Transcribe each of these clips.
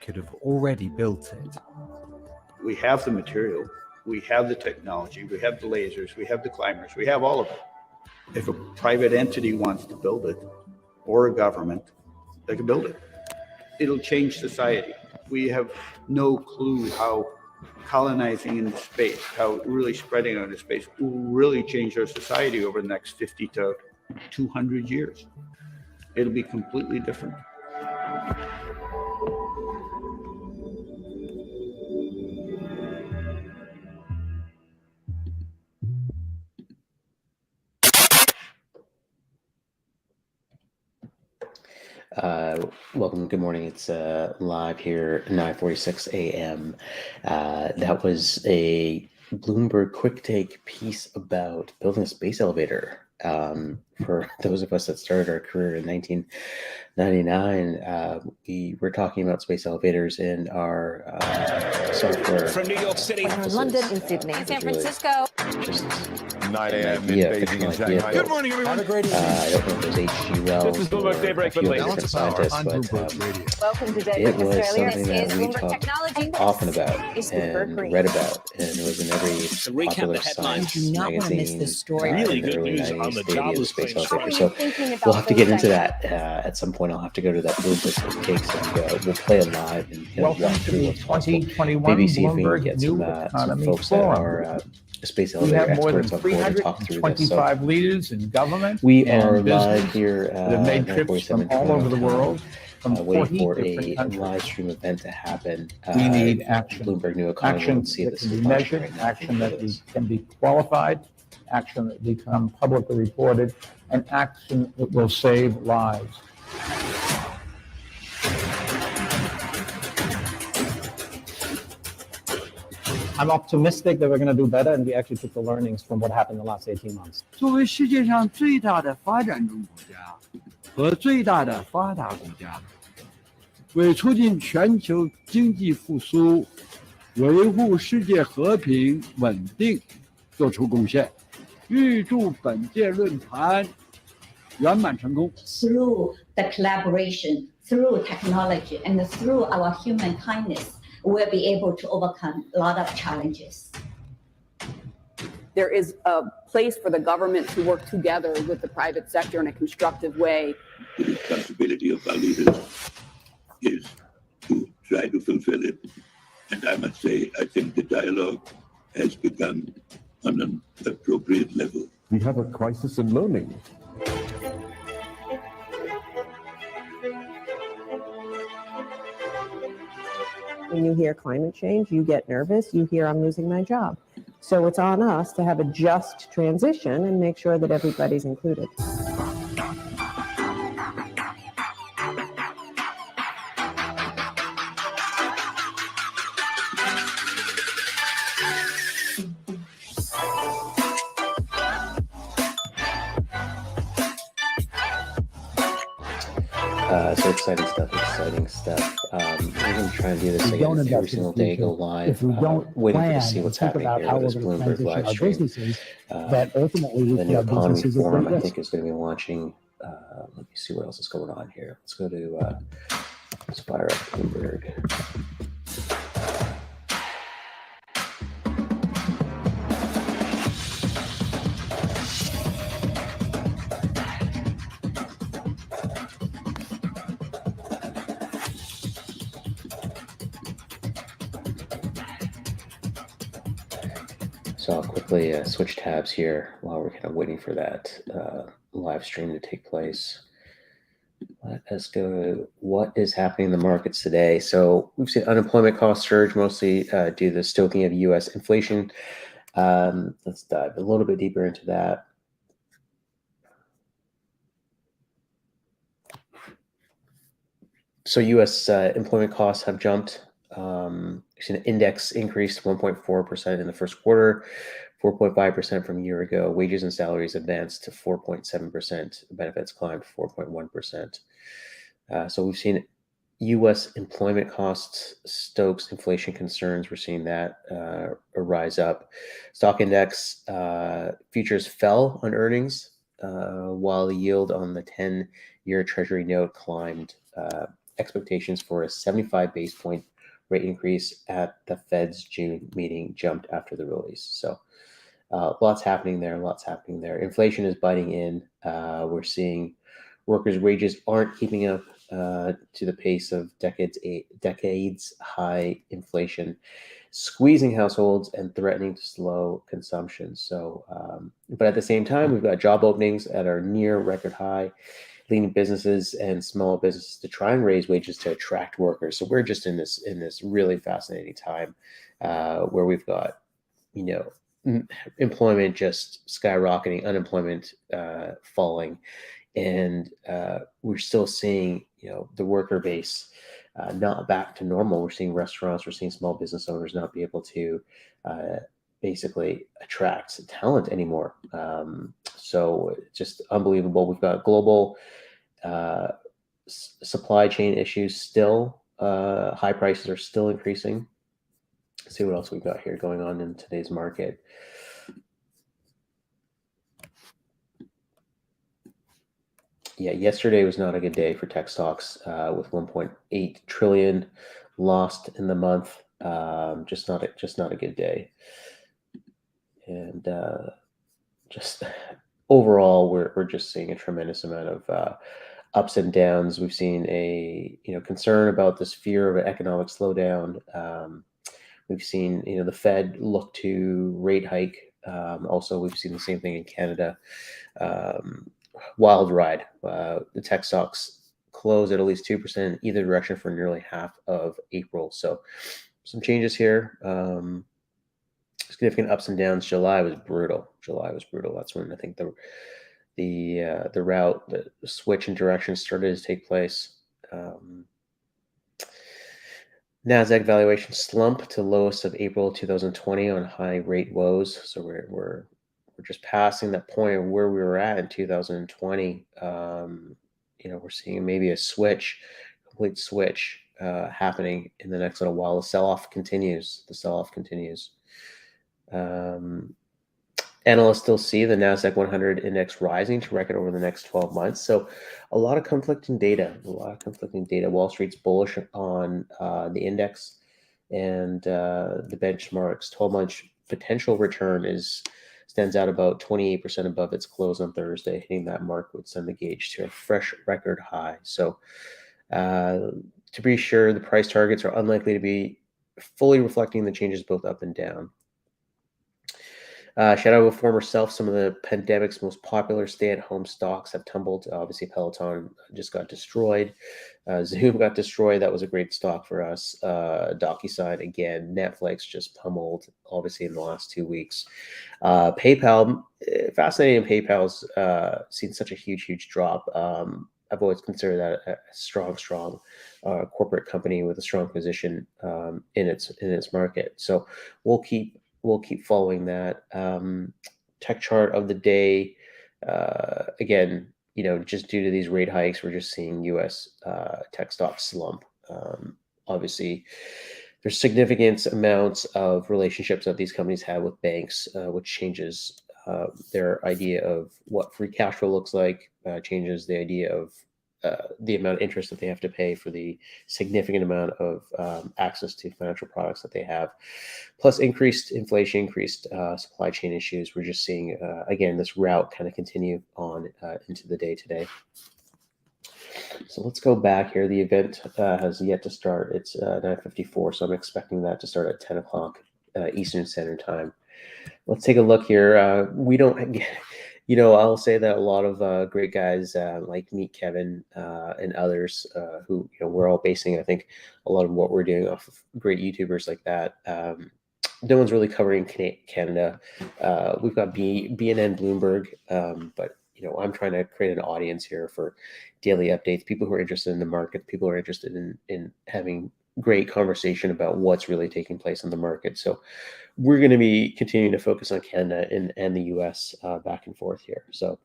could have already built it. We have the material, we have the technology, we have the lasers, we have the climbers, we have all of it. If a private entity wants to build it, or a government, they can build it. It'll change society. We have no clue how colonizing into space, how really spreading out into space will really change our society over the next 50 to 200 years. It'll be completely different. Welcome. Good morning. It's live here, 9:46 a.m. That was a Bloomberg quick take piece about building a space elevator. For those of us that started our career in 1999, we were talking about space elevators in our software. From New York City, London, and Sydney, San Francisco. Just 9 a.m. in Beijing and Shanghai. Good morning, everyone. I don't know if it was H.G. Wells. This is Bloomberg Daybreak with different scientists, but welcome to it was Australia. something that we talked often about and read about, and it was in every popular science magazine. Really in the good early news 90s, on the the idea of jobless space claims. elevator. So we'll have to get into that at some point. I'll have to go to that Bloomberg takes and we'll play it live and Welcome walk to through the what's possible. 2021 Maybe see if we can Bloomberg get New some Economy folks that Forum. are space We elevator have more than experts on board to talk through this. So 325 leaders in government we and are business live here that have made trips from all over the world, from 40 waiting for different a countries. live stream event to happen. We need action. Bloomberg New Economy. Action Let's see if that this can is be live measured, right now. action that can be qualified, action that become publicly reported, and action that will save lives. I'm optimistic that we're going to do better, and we actually took the learnings from what happened in the last 18 months. 作为世界上最大的发展中国家和最大的发达国家，为促进全球经济复苏、维护世界和平稳定做出贡献。预祝本届论坛圆满成功。 Through the collaboration, through technology, and through our human kindness, we'll be able to overcome a lot of challenges. There is a place for the government to work together with the private sector in a constructive way. The responsibility of our leaders is to try to fulfill it. And I must say, I think the dialogue has begun on an appropriate level. We have a crisis in learning. When you hear climate change, you get nervous. You hear I'm losing my job. So it's on us to have a just transition and make sure that everybody's included. So exciting stuff. We're going to try and do this again every single day, go live, If we don't waiting plan to see what's and think happening about here how with we're this going to Bloomberg transition live our stream. businesses, that ultimately we The can New have Economy businesses at Forum, great I risk. think, is going to be launching. Let me see what else is going on here. Let's go to let's fire up Bloomberg. So I'll quickly switch tabs here while we're kind of waiting for that live stream to take place. Let us go to what is happening in the markets today. So we've seen unemployment costs surge mostly due to the stoking of U.S. inflation. Let's dive a little bit deeper into that. So U.S. Employment costs have jumped. We've seen an index increased 1.4% in the first quarter, 4.5% from a year ago. Wages and salaries advanced to 4.7%. Benefits climbed 4.1%. So we've seen U.S. employment costs stokes inflation concerns. We're seeing that rise up. Stock index futures fell on earnings, while the yield on the 10-year Treasury note climbed expectations for a 75 base point rate increase at the Fed's June meeting jumped after the release. So lots happening there. Inflation is biting in. We're seeing workers' wages aren't keeping up to the pace of decades high inflation, squeezing households and threatening to slow consumption. So, but at the same time, we've got job openings that are near record high, leading businesses and small businesses to try and raise wages to attract workers. So we're just in this really fascinating time where we've got, employment just skyrocketing, unemployment falling, and we're still seeing, the worker base not back to normal. We're seeing restaurants, we're seeing small business owners not be able to basically attract talent anymore. So just unbelievable. We've got global supply chain issues still. High prices are still increasing. Let's see what else we've got here going on in today's market. Yeah, yesterday was not a good day for tech stocks with 1.8 trillion lost in the month. Just not a good day. And just overall, we're just seeing a tremendous amount of ups and downs. We've seen a concern about this fear of an economic slowdown. We've seen the Fed look to rate hike. Also, we've seen the same thing in Canada. Wild ride. The tech stocks closed at least 2% in either direction for nearly half of April. So some changes here. Significant ups and downs. July was brutal. That's when I think the route, the switch in direction started to take place. Nasdaq valuation slump to lowest of April 2020 on high rate woes. So we're just passing that point of where we were at in 2020. We're seeing maybe a complete switch happening in the next little while. The sell-off continues. Analysts still see the NASDAQ 100 index rising to record over the next 12 months. So a lot of conflicting data. Wall Street's bullish on the index and the benchmarks. 12-month potential return stands out about 28% above its close on Thursday. Hitting that mark would send the gauge to a fresh record high. So to be sure, the price targets are unlikely to be fully reflecting the changes both up and down. Shout out to a former self. Some of the pandemic's most popular stay-at-home stocks have tumbled. Obviously, Peloton just got destroyed. Zoom got destroyed. That was a great stock for us. DocuSign again. Netflix just pummeled, obviously, in the last 2 weeks. PayPal, fascinating. PayPal's seen such a huge drop. I've always considered that a strong corporate company with a strong position in its market. So we'll keep following that. Tech chart of the day, again, just due to these rate hikes, we're just seeing U.S. tech stocks slump. Obviously, there's significant amounts of relationships that these companies have with banks, which changes their idea of what free cash flow looks like, changes the idea of the amount of interest that they have to pay for the significant amount of access to financial products that they have, plus increased inflation, increased supply chain issues. We're just seeing, again, this route kind of continue on into the day today. So let's go back here. The event has yet to start. It's 9:54, so I'm expecting that to start at 10 o'clock Eastern Standard Time. Let's take a look here. We don't... I'll say that a lot of great guys like Meet Kevin and others who, we're all basing, I think, a lot of what we're doing off of great YouTubers like that. No one's really covering Canada. We've got BNN Bloomberg, but, I'm trying to create an audience here for daily updates, people who are interested in the market, people who are interested in having great conversation about what's really taking place in the market. So we're going to be continuing to focus on Canada and the US back and forth here. So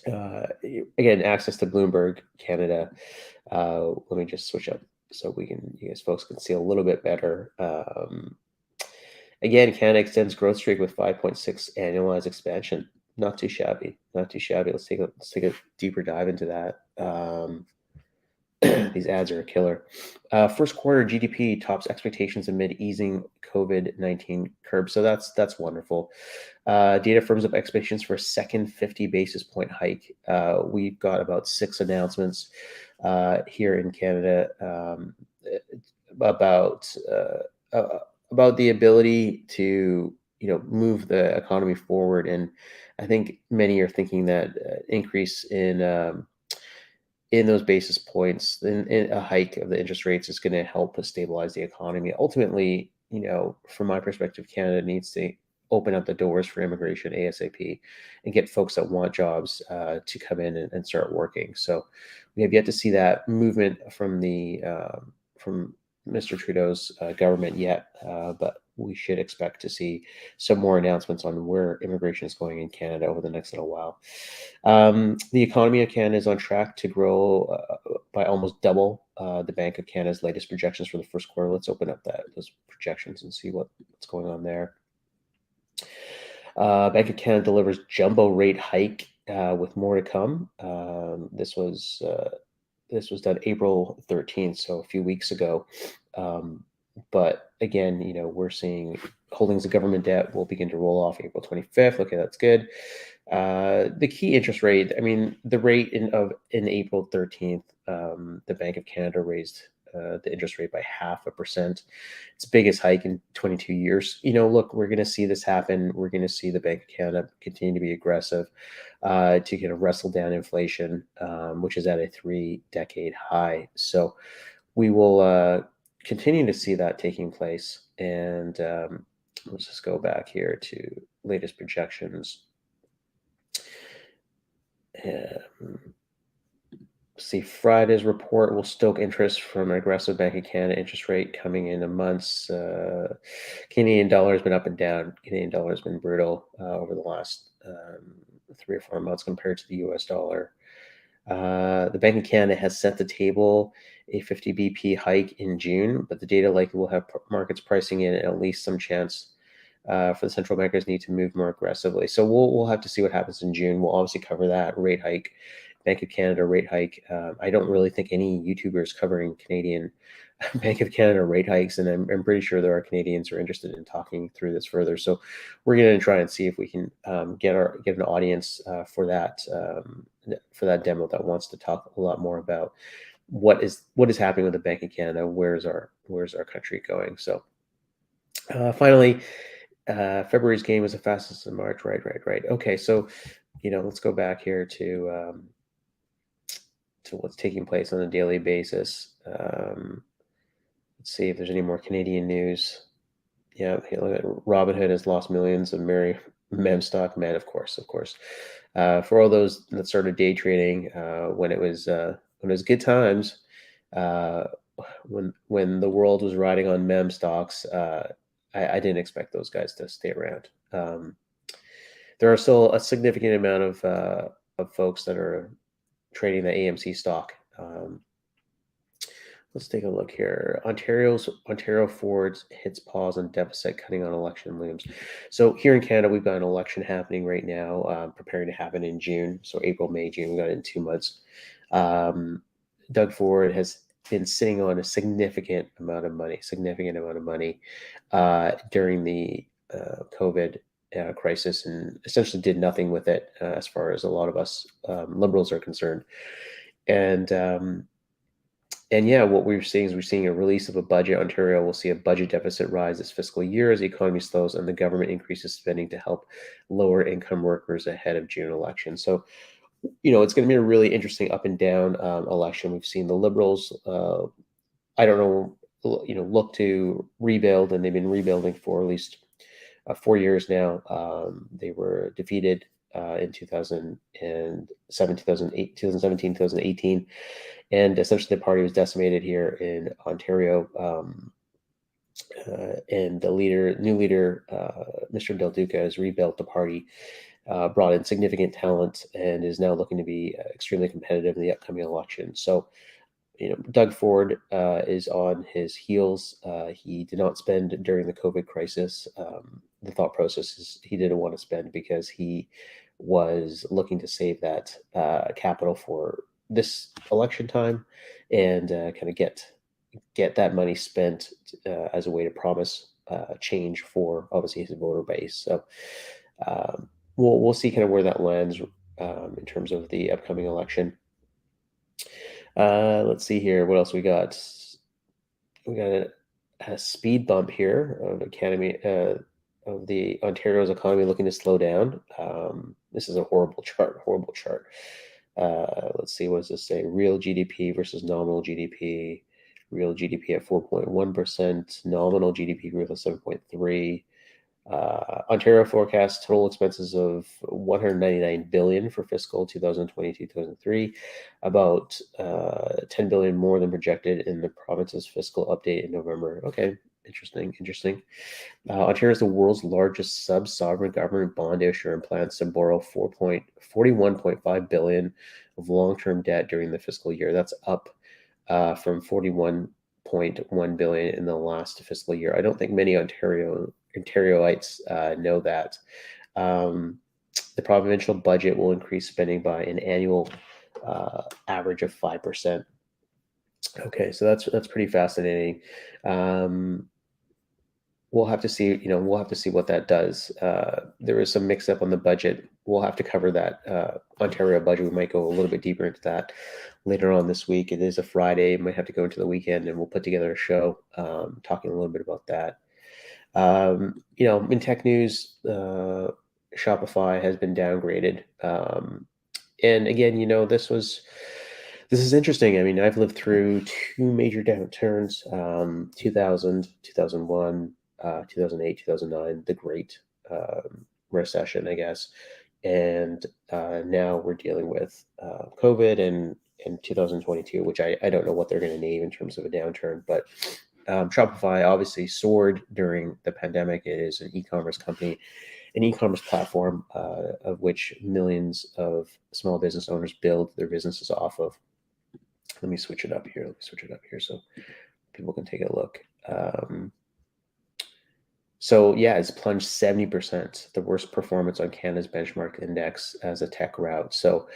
again, access to Bloomberg Canada. Let me just switch up so you guys folks can see a little bit better. Again, Canada extends growth streak with 5.6 annualized expansion. Not too shabby. Let's take a deeper dive into that. these ads are a killer. First quarter GDP tops expectations amid easing COVID-19 curb. So that's wonderful. Data firms up expectations for a second 50 basis point hike. We've got about 6 announcements here in Canada about the ability to move the economy forward, and I think many are thinking that increase in those basis points, in a hike of the interest rates, is going to help us stabilize the economy. Ultimately, from my perspective, Canada needs to open up the doors for immigration ASAP and get folks that want jobs to come in and start working. So we have yet to see that movement from Mr. Trudeau's government yet, but we should expect to see some more announcements on where immigration is going in Canada over the next little while. The economy of Canada is on track to grow by almost double the Bank of Canada's latest projections for the first quarter. Let's open up those projections and see what's going on there. Bank of Canada delivers jumbo rate hike with more to come. This was done April 13th, so a few weeks ago. But again, we're seeing holdings of government debt will begin to roll off April 25th. Okay, that's good. The key interest rate, the rate in April 13th, the Bank of Canada raised the interest rate by 0.5%. It's the biggest hike in 22 years. Look, we're going to see this happen. We're going to see the Bank of Canada continue to be aggressive to wrestle down inflation, which is at a 3-decade high. So we will continue to see that taking place. And let's just go back here to latest projections. See, Friday's report will stoke interest from an aggressive Bank of Canada interest rate coming in months. Canadian dollar has been up and down. Canadian dollar has been brutal over the last 3 or 4 months compared to the US dollar. The Bank of Canada has set the table a 50 BP hike in June, but the data likely will have markets pricing in at least some chance for the central bankers need to move more aggressively. So we'll have to see what happens in June. We'll obviously cover that rate hike, Bank of Canada rate hike. I don't really think any YouTubers covering Canadian Bank of Canada rate hikes, and I'm pretty sure there are Canadians who are interested in talking through this further. So we're going to try and see if we can get an audience for that demo that wants to talk a lot more about what is happening with the Bank of Canada. Where's our country going? So finally, February's gain was the fastest in March. Right. Okay, so let's go back here to what's taking place on a daily basis. Let's see if there's any more Canadian news. Yeah, okay, look at Robinhood has lost millions of meme stock. Man, of course. For all those that started day trading when it was good times, when the world was riding on meme stocks, I didn't expect those guys to stay around. There are still a significant amount of folks that are trading the AMC stock. Let's take a look here. Ontario Ford hits pause on deficit cutting on election looms. So here in Canada, we've got an election happening right now, preparing to happen in June. So April, May, June, we got it in 2 months. Doug Ford has been sitting on a significant amount of money during the COVID crisis, and essentially did nothing with it as far as a lot of us liberals are concerned. And yeah, what we're seeing is a release of a budget. Ontario will see a budget deficit rise this fiscal year as the economy slows and the government increases spending to help lower income workers ahead of June election. So, it's going to be a really interesting up and down election. We've seen the Liberals, look to rebuild, and they've been rebuilding for at least 4 years now. They were defeated in 2017, 2018. And essentially the party was decimated here in Ontario. And the new leader, Mr. Del Duca, has rebuilt the party, brought in significant talent, and is now looking to be extremely competitive in the upcoming election. So, Doug Ford is on his heels. He did not spend during the COVID crisis. The thought process is he didn't want to spend because he was looking to save that capital for this election time and kind of get that money spent as a way to promise change for obviously his voter base. So we'll see kind of where that lands in terms of the upcoming election. Let's see here. What else we got? We got a speed bump here of the Ontario's economy looking to slow down. This is a horrible chart. Let's see, what does this say? Real GDP versus nominal GDP. Real GDP at 4.1%. Nominal GDP growth of 7.3%. Ontario forecasts total expenses of $199 billion for fiscal 2022-2023, about $10 billion more than projected in the province's fiscal update in November. Okay, interesting. Ontario is the world's largest sub-sovereign government bond issuer and plans to borrow $41.5 billion of long-term debt during the fiscal year. That's up from $41.1 billion in the last fiscal year. I don't think many Ontarioites know that. The provincial budget will increase spending by an annual average of 5%. Okay, so that's pretty fascinating. We'll have to see. We'll have to see what that does. There is some mix up on the budget. We'll have to cover that Ontario budget. We might go a little bit deeper into that later on this week. It is a Friday. Might have to go into the weekend, and we'll put together a show talking a little bit about that. In tech news, Shopify has been downgraded. And again, this is interesting. I mean, I've lived through two major downturns, 2000, 2001, 2008, 2009, the Great Recession, I guess. And now we're dealing with COVID and 2022, which I don't know what they're going to name in terms of a downturn, but Shopify obviously soared during the pandemic. It is an e-commerce company, an e-commerce platform of which millions of small business owners build their businesses off of. Let me switch it up here. So people can take a look. So yeah, it's plunged 70%, the worst performance on Canada's benchmark index as a tech route. So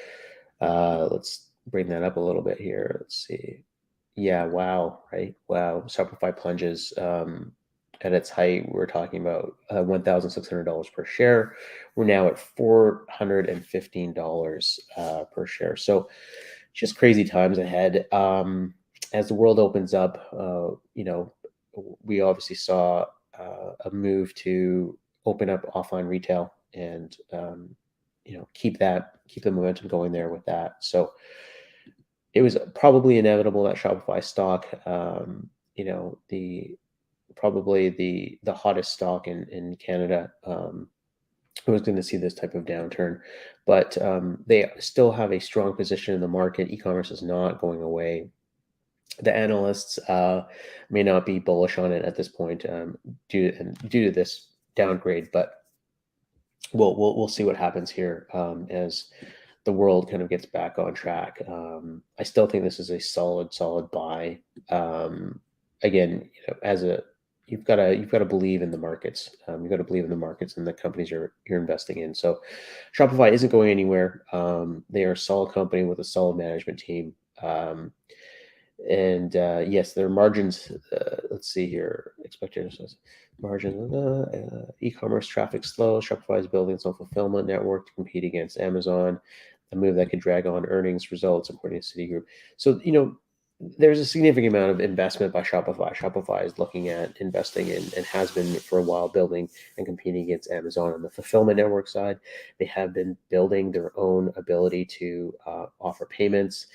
let's bring that up a little bit here. Let's see. Yeah, wow, right? Wow. Shopify plunges at its height. We're talking about $1,600 per share. We're now at $415 per share. So just crazy times ahead. As the world opens up, we obviously saw a move to open up offline retail and keep the momentum going there with that. So it was probably inevitable that Shopify stock, probably the hottest stock in Canada, was going to see this type of downturn. But they still have a strong position in the market. E-commerce is not going away. The analysts may not be bullish on it at this point due to this downgrade, but we'll see what happens here as the world kind of gets back on track. I still think this is a solid buy. Again, you've got to believe in the markets. You've got to believe in the markets and the companies you're investing in. So Shopify isn't going anywhere. They are a solid company with a solid management team. And yes, their margins, let's see here, expected margins, e-commerce traffic slow. Shopify is building its own fulfillment network to compete against Amazon, a move that could drag on earnings results, according to Citigroup. So, there's a significant amount of investment by Shopify. Shopify is looking at investing in, and has been for a while, building and competing against Amazon on the fulfillment network side. They have been building their own ability to offer payments.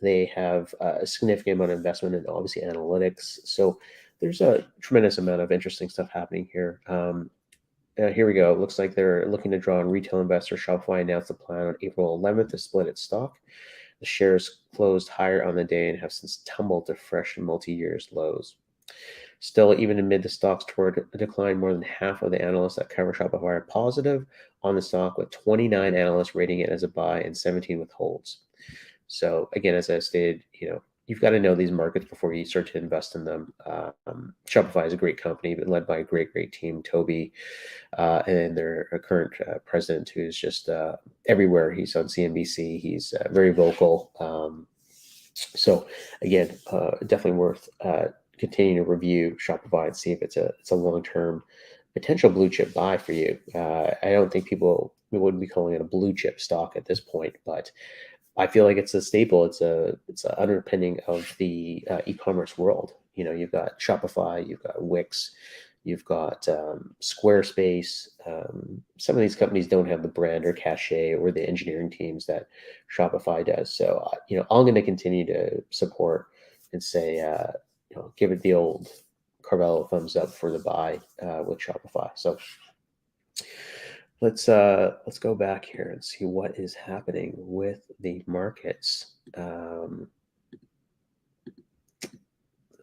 They have a significant amount of investment in obviously analytics. So there's a tremendous amount of interesting stuff happening here. Here we go. It looks like they're looking to draw on retail investors. Shopify announced a plan on April 11th to split its stock. The shares closed higher on the day and have since tumbled to fresh multi-years lows. Still, even amid the stock's toward a decline, more than half of the analysts that cover Shopify are positive on the stock, with 29 analysts rating it as a buy and 17 with holds. So again, as I stated, you've got to know these markets before you start to invest in them. Shopify is a great company, but led by a great team, Toby, and their current president, who's just everywhere. He's on CNBC. He's very vocal. So again, definitely worth continuing to review Shopify and see if it's a long-term potential blue chip buy for you. I don't think people would be calling it a blue chip stock at this point, but I feel like it's a staple. It's an underpinning of the e-commerce world. You know, you've got Shopify, you've got Wix, you've got Squarespace. Some of these companies don't have the brand or cachet or the engineering teams that Shopify does. So, you know, I'm going to continue to support and say, you know, give it the old Carvalho thumbs up for the buy with Shopify. So let's go back here and see what is happening with the markets. Let's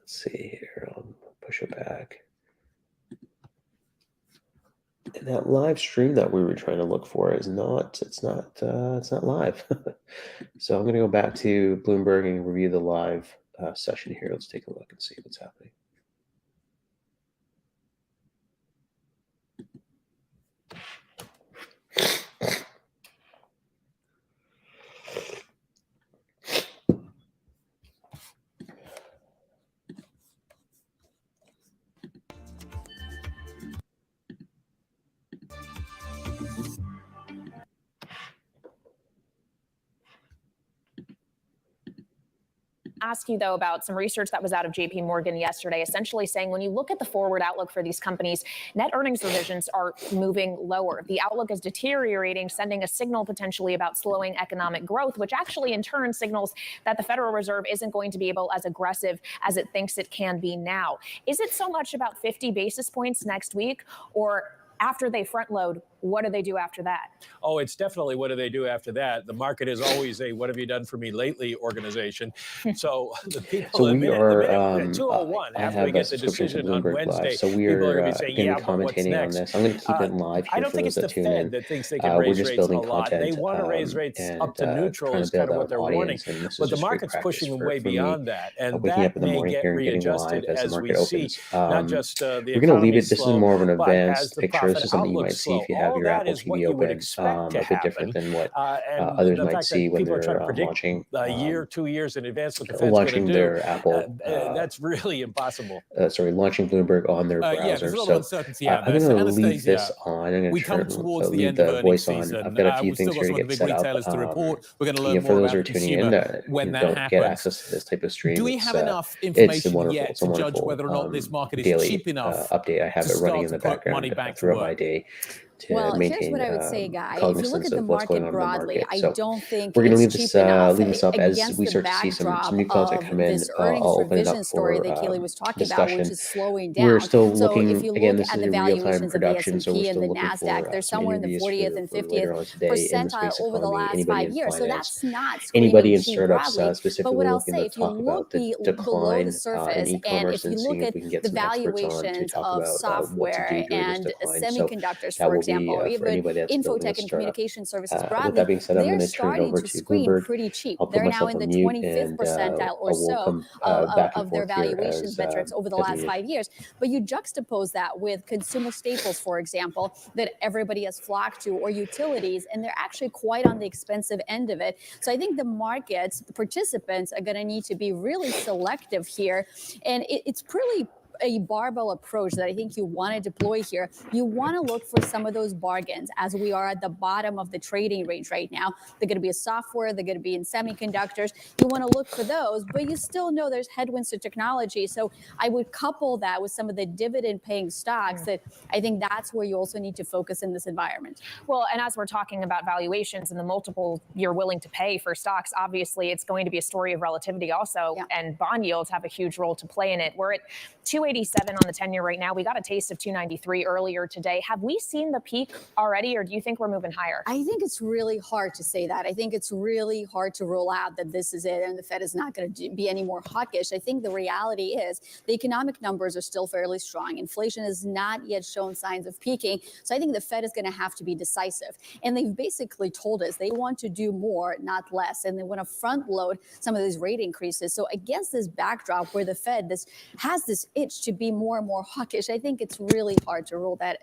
see here. I'll push it back. And that live stream that we were trying to look for is not. It's not live. So I'm going to go back to Bloomberg and review the live session here. Let's take a look and see what's happening. Ask you, though, about some research that was out of JP Morgan yesterday, essentially saying when you look at the forward outlook for these companies, net earnings revisions are moving lower. The outlook is deteriorating, sending a signal potentially about slowing economic growth, which actually in turn signals that the Federal Reserve isn't going to be able as aggressive as it thinks it can be now. Is it so much about 50 basis points next week, or after they front load, what do they do after that? Oh, it's definitely what do they do after that. The market is always a "what have you done for me lately" organization. So the people, So we are at 2:01 I after have we a get the subscription to decision on Bloomberg Wednesday, Live, so we people are are going to be saying, going to "Yeah, be but what's commentating on next?" this. I'm going to keep it live I here don't for think those it's that the tune Fed in. that thinks they can We're raise just rates a building lot. They content want to raise rates and up to neutral trying is to kind build of what out they're warning. audience, and this is But the just great market's practice pushing for way me. beyond that, and Waking up that in the may morning get here and getting readjusted live as the as market we see opens. not just the We're going to leave economy it. This is slow, more of an but as advanced the picture. This profit is something you outlook might see slow. if you have All your that Apple is TV what you would open. expect to A bit different happen. than what And others the might fact see that when people are trying to they're predict launching a year, 2 years in advance what the Fed's going to do, their Apple. that's really impossible. Launching Bloomberg on their Yeah, browser. there's a lot So of uncertainty out I'm there. going So to leave this Anastasia, on. I'm going we to come towards the leave end of the earnings voice on. season. I've got a few We've things still got here to some of the get big set up. retailers to report. We're going to You learn know, for more those about who the are tuning in consumer when that don't happens. get access to this type of stream. Do we It's, have enough it's information wonderful. yet It's a to judge wonderful whether or not this market is daily cheap enough update. I have to it running start in to the put background money back to throughout work? my day to Well, here's maintain what I would say, Guy. If you look cognizance at the of what's going market on in the broadly, market. I So don't think we're going to leave it's this cheap enough leave this up as against we the start to see some backdrop new calls that of come in. this earnings I'll open it revision up story for that Keely was talking about, discussion. which is slowing We're down. still So looking, if you again, look this at is the a real-time valuations of the production, so we're S&P and still the looking NASDAQ, for they're some somewhere in the interviews 40th and for later 50th on today in the percentile space over the economy. last Anybody 5 in years. So finance, that's not anybody screaming in cheap startups broadly. But specifically what I'll looking say, to if you talk look about the below decline the in surface, and e-commerce if you and seeing look if we can at get the some experts on to valuations talk of about what to software do during this and decline. So semiconductors, that for will be example, or for even anybody that's building a infotech and startup. communication services With broadly, that being said, I'm they're going to turn it starting over to to screen Bloomberg. pretty cheap. I'll put They're now myself in the on mute 25th and percentile or we'll so come back and of their forth here valuations metrics over the as last needed. 5 years. But you juxtapose that with consumer staples, for example, that everybody has flocked to, or utilities, and they're actually quite on the expensive end of it. So I think the markets, the participants, are going to need to be really selective here. And it's really a barbell approach that I think you want to deploy here. You want to look for some of those bargains as we are at the bottom of the trading range right now. They're going to be in software, they're going to be in semiconductors. You want to look for those, but you still know there's headwinds to technology. So I would couple that with some of the dividend paying stocks that I think that's where you also need to focus in this environment. Well, and as we're talking about valuations and the multiple you're willing to pay for stocks, obviously it's going to be a story of relativity also, and bond yields have a huge role to play in it. We're at 2 287 on the 10-year right now. We got a taste of 293 earlier today. Have we seen the peak already, or do you think we're moving higher? I think it's really hard to say that. I think it's really hard to rule out that this is it and the Fed is not going to be any more hawkish. I think the reality is the economic numbers are still fairly strong. Inflation has not yet shown signs of peaking. So I think the Fed is going to have to be decisive. And they've basically told us they want to do more, not less. And they want to front load some of these rate increases. So against this backdrop where the Fed has this itch to be more and more hawkish, I think it's really hard to rule that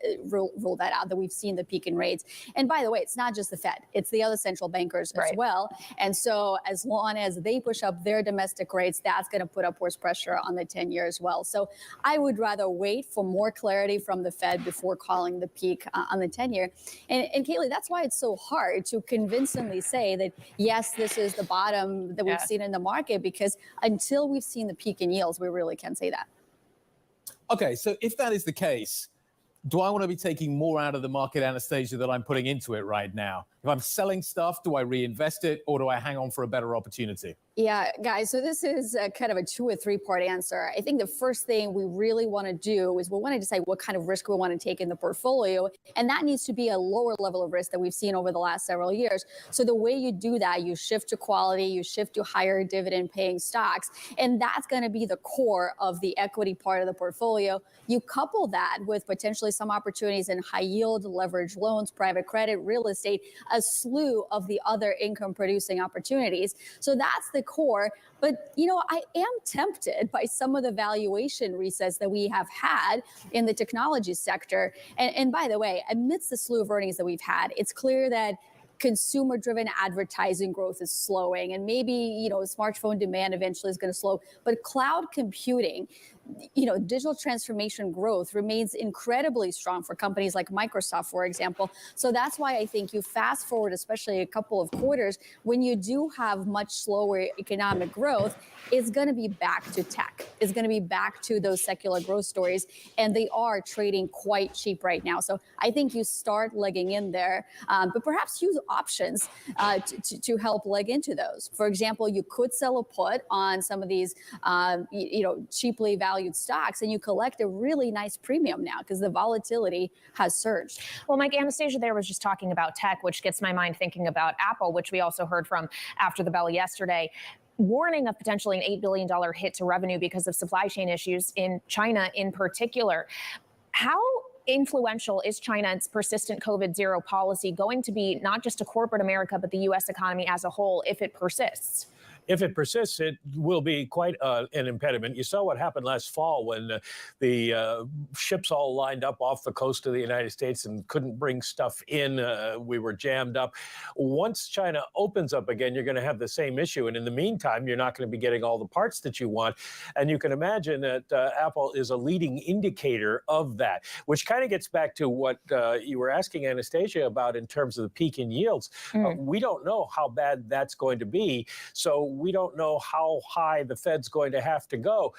out, that we've seen the peak in rates. And by the way, it's not just the Fed, it's the other central bankers as well. And so as long as they push up their domestic rates, that's going to put upwards pressure on the 10-year as well. So I would rather wait for more clarity from the Fed before calling the peak on the 10-year. And Kaylee, that's why it's so hard to convincingly say that, yes, this is the bottom that we've seen in the market, because until we've seen the peak in yields, we really can't say that. Okay, so if that is the case, do I want to be taking more out of the market, Anastasia, that I'm putting into it right now? If I'm selling stuff, do I reinvest it, or do I hang on for a better opportunity? Yeah, guys, so this is kind of a 2 or 3 part answer. I think the first thing we really want to do is we want to decide what kind of risk we want to take in the portfolio. And that needs to be a lower level of risk that we've seen over the last several years. So the way you do that, you shift to quality, you shift to higher dividend paying stocks. And that's going to be the core of the equity part of the portfolio. You couple that with potentially some opportunities in high yield, leverage loans, private credit, real estate, a slew of the other income producing opportunities. So that's the core. But, you know, I am tempted by some of the valuation resets that we have had in the technology sector. And by the way, amidst the slew of earnings that we've had, it's clear that consumer-driven advertising growth is slowing, and maybe, you know, smartphone demand eventually is going to slow. But cloud computing, you know, digital transformation growth remains incredibly strong for companies like Microsoft, for example. So that's why I think you fast forward, especially a couple of quarters, when you do have much slower economic growth, it's going to be back to tech. It's going to be back to those secular growth stories, and they are trading quite cheap right now. So I think you start legging in there, but perhaps use options to help leg into those. For example, you could sell a put on some of these, you know, cheaply valued stocks, and you collect a really nice premium now because the volatility has surged. Well, Mike, Anastasia there was just talking about tech, which gets my mind thinking about Apple, which we also heard from after the bell yesterday, warning of potentially an $8 billion hit to revenue because of supply chain issues in China in particular. How influential is China's persistent COVID zero policy going to be, not just to corporate America, but the U.S. economy as a whole, if it persists? If it persists, it will be quite an impediment. You saw what happened last fall when the ships all lined up off the coast of the United States and couldn't bring stuff in. We were jammed up. Once China opens up again, you're going to have the same issue. And in the meantime, you're not going to be getting all the parts that you want. And you can imagine that Apple is a leading indicator of that, which kind of gets back to what you were asking Anastasia about in terms of the peak in yields. We don't know how bad that's going to be. So we don't know how high the Fed's going to have to go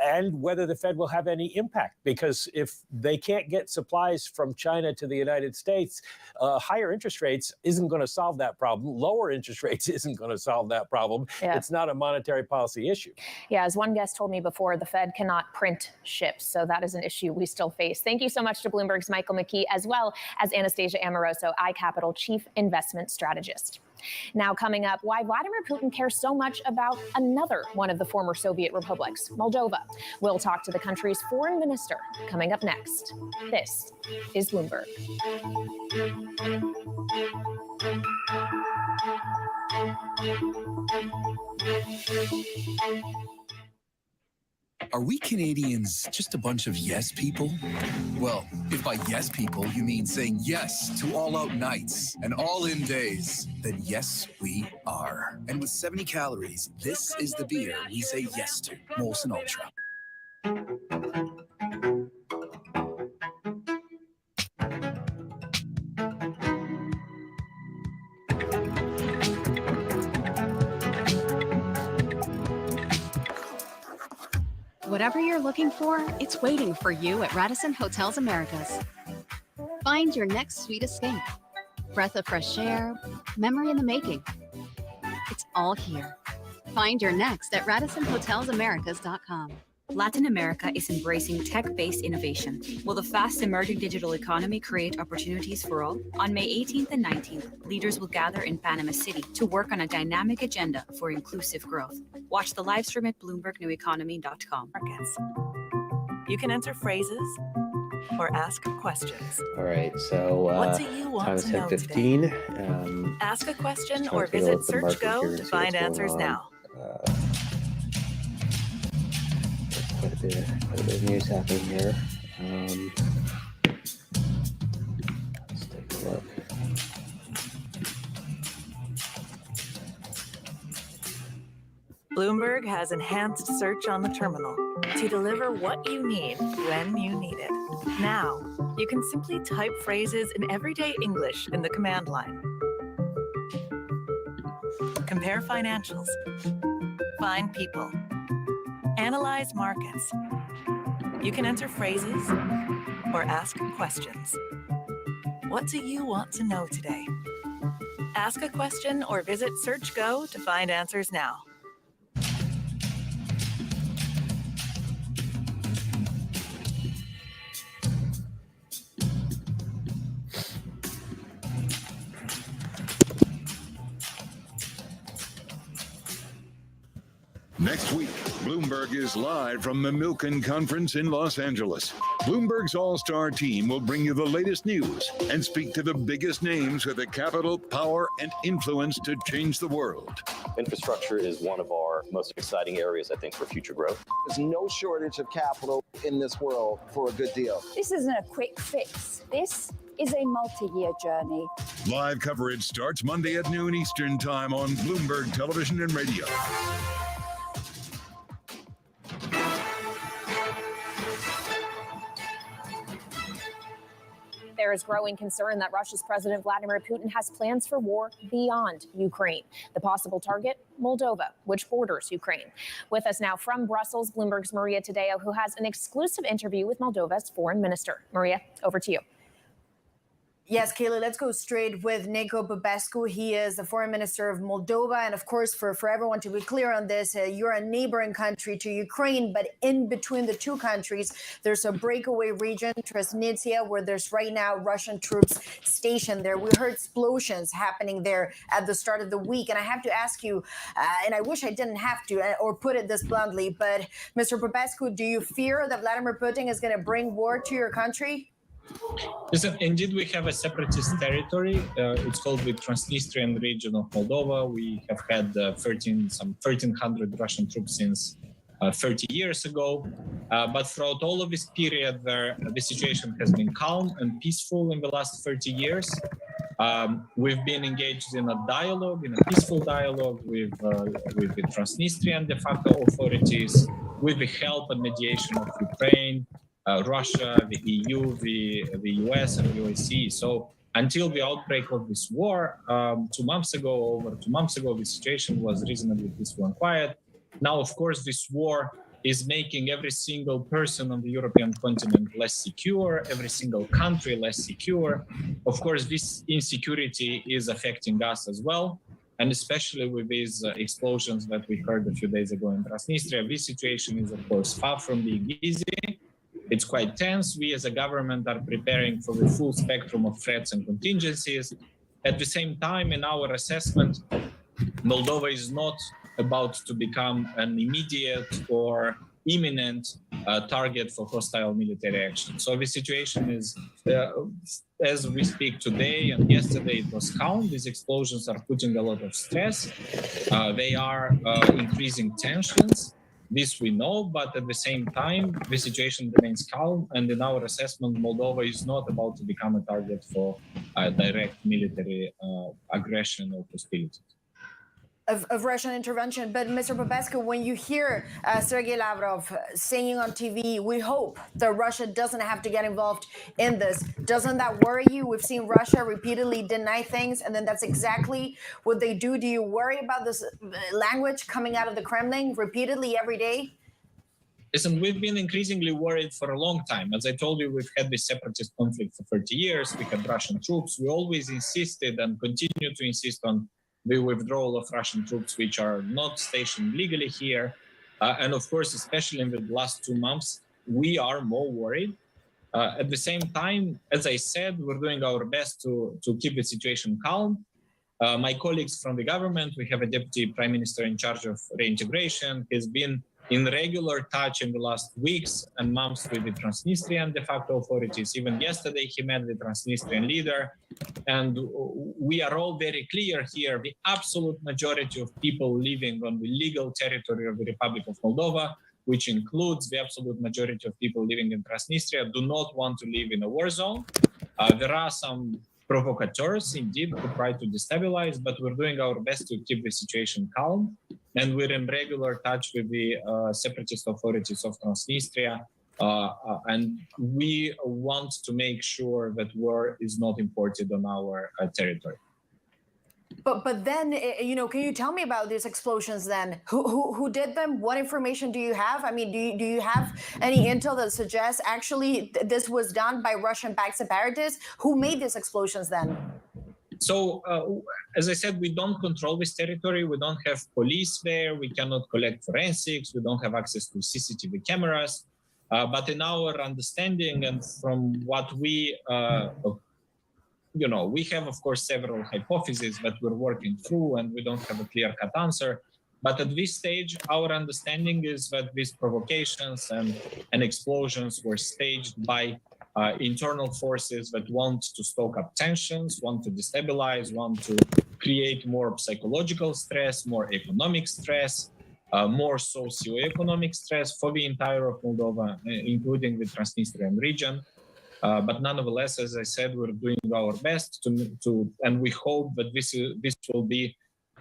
and whether the Fed will have any impact, because if they can't get supplies from China to the United States, higher interest rates isn't going to solve that problem. Lower interest rates isn't going to solve that problem. It's not a monetary policy issue. Yeah, as one guest told me before, the Fed cannot print ships. So that is an issue we still face. Thank you so much to Bloomberg's Michael McKee, as well as Anastasia Amoroso, iCapital Chief Investment Strategist. Now coming up, why Vladimir Putin cares so much about another one of the former Soviet republics, Moldova. We'll talk to the country's foreign minister coming up next. This is Bloomberg. Are we Canadians just a bunch of yes people? Well, if by yes people you mean saying yes to all-out nights and all-in days, then yes, we are. And with 70 calories, this is the beer we say yes to, Molson Ultra. Whatever you're looking for, it's waiting for you at Radisson Hotels Americas. Find your next sweet escape. Breath of fresh air, memory in the making. It's all here. Find your next at RadissonHotelsAmericas.com. Latin America is embracing tech-based innovation. Will the fast-emerging digital economy create opportunities for all? On May 18th and 19th, leaders will gather in Panama City to work on a dynamic agenda for inclusive growth. Watch the live stream at BloombergNewEconomy.com. You can enter phrases or ask questions. All right, so What do you want time is to know 10:15. Ask a question Just or trying to take a look visit at the market SearchGo here to and see find what's going answers on. now. Quite a bit of news happening here. Let's take a look. Bloomberg has enhanced search on the terminal to deliver what you need when you need it. Now, you can simply type phrases in everyday English in the command line. Compare financials. Find people. Analyze markets. You can enter phrases or ask questions. What do you want to know today? Ask a question or visit SearchGo to find answers now. Next week, Bloomberg is live from the Milken Conference in Los Angeles. Bloomberg's all-star team will bring you the latest news and speak to the biggest names with the capital, power, and influence to change the world. Infrastructure is one of our most exciting areas, I think, for future growth. There's no shortage of capital in this world for a good deal. This isn't a quick fix. This is a multi-year journey. Live coverage starts Monday at noon Eastern Time on Bloomberg Television and Radio. There is growing concern that Russia's President Vladimir Putin has plans for war beyond Ukraine. The possible target, Moldova, which borders Ukraine. With us now from Brussels, Bloomberg's Maria Tadeo, who has an exclusive interview with Moldova's foreign minister. Maria, over to you. Yes, Kayla, let's go straight with Nico Popescu. He is the foreign minister of Moldova. And of course, for everyone to be clear on this, you're a neighboring country to Ukraine, but in between the two countries, there's a breakaway region, Transnistria, where there's right now Russian troops stationed there. We heard explosions happening there at the start of the week. And I have to ask you, and I wish I didn't have to, or put it this bluntly, but Mr. Popescu, do you fear that Vladimir Putin is going to bring war to your country? Listen, indeed, we have a separatist territory. It's called the Transnistrian region of Moldova. We have had some 1,300 Russian troops since 30 years ago. But throughout all of this period, the situation has been calm and peaceful in the last 30 years. We've been engaged in a dialogue, in a peaceful dialogue with the Transnistrian de facto authorities, with the help and mediation of Ukraine, Russia, the EU, the US, and the OSCE. So until the outbreak of this war, over 2 months ago, the situation was reasonably peaceful and quiet. Now, of course, this war is making every single person on the European continent less secure, every single country less secure. Of course, this insecurity is affecting us as well. And especially with these explosions that we heard a few days ago in Transnistria, this situation is, of course, far from being easy. It's quite tense. We as a government are preparing for the full spectrum of threats and contingencies. At the same time, in our assessment, Moldova is not about to become an immediate or imminent target for hostile military action. So the situation is, as we speak today and yesterday, it was calm. These explosions are putting a lot of stress. They are increasing tensions. This we know, but at the same time, the situation remains calm. And in our assessment, Moldova is not about to become a target for direct military aggression or hostility. Of Russian intervention. But Mr. Popescu, when you hear Sergei Lavrov saying on TV, we hope that Russia doesn't have to get involved in this, doesn't that worry you? We've seen Russia repeatedly deny things, and then that's exactly what they do. Do you worry about this language coming out of the Kremlin repeatedly every day? Listen, we've been increasingly worried for a long time. As I told you, we've had this separatist conflict for 30 years. We had Russian troops. We always insisted and continue to insist on the withdrawal of Russian troops, which are not stationed legally here. And of course, especially in the last 2 months, we are more worried. At the same time, as I said, we're doing our best to keep the situation calm. My colleagues from the government, we have a deputy prime minister in charge of reintegration. He's been in regular touch in the last weeks and months with the Transnistrian de facto authorities. Even yesterday, he met the Transnistrian leader. And we are all very clear here. The absolute majority of people living on the legal territory of the Republic of Moldova, which includes the absolute majority of people living in Transnistria, do not want to live in a war zone. There are some provocateurs, indeed, who try to destabilize, but we're doing our best to keep the situation calm. And we're in regular touch with the separatist authorities of Transnistria. And we want to make sure that war is not imported on our territory. But then, can you tell me about these explosions then? Who did them? What information do you have? I mean, do you have any intel that suggests actually this was done by Russian-backed separatists? Who made these explosions then? So, as I said, we don't control this territory. We don't have police there. We cannot collect forensics. We don't have access to CCTV cameras. But in our understanding and from what we we have, of course, several hypotheses that we're working through, and we don't have a clear-cut answer. But at this stage, our understanding is that these provocations and explosions were staged by internal forces that want to stoke up tensions, want to destabilize, want to create more psychological stress, more economic stress, more socio-economic stress for the entire of Moldova, including the Transnistrian region. But nonetheless, as I said, we're doing our best and we hope that this will be,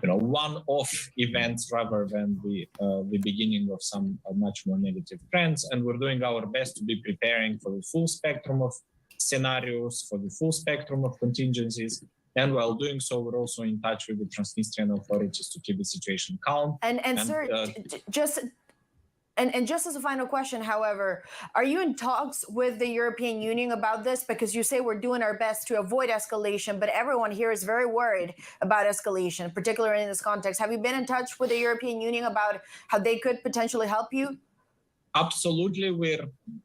one-off events rather than the beginning of some much more negative trends. And we're doing our best to be preparing for the full spectrum of scenarios, for the full spectrum of contingencies. And while doing so, we're also in touch with the Transnistrian authorities to keep the situation calm. And sir, just as a final question, however, are you in talks with the European Union about this? Because you say we're doing our best to avoid escalation, but everyone here is very worried about escalation, particularly in this context. Have you been in touch with the European Union about how they could potentially help you? Absolutely.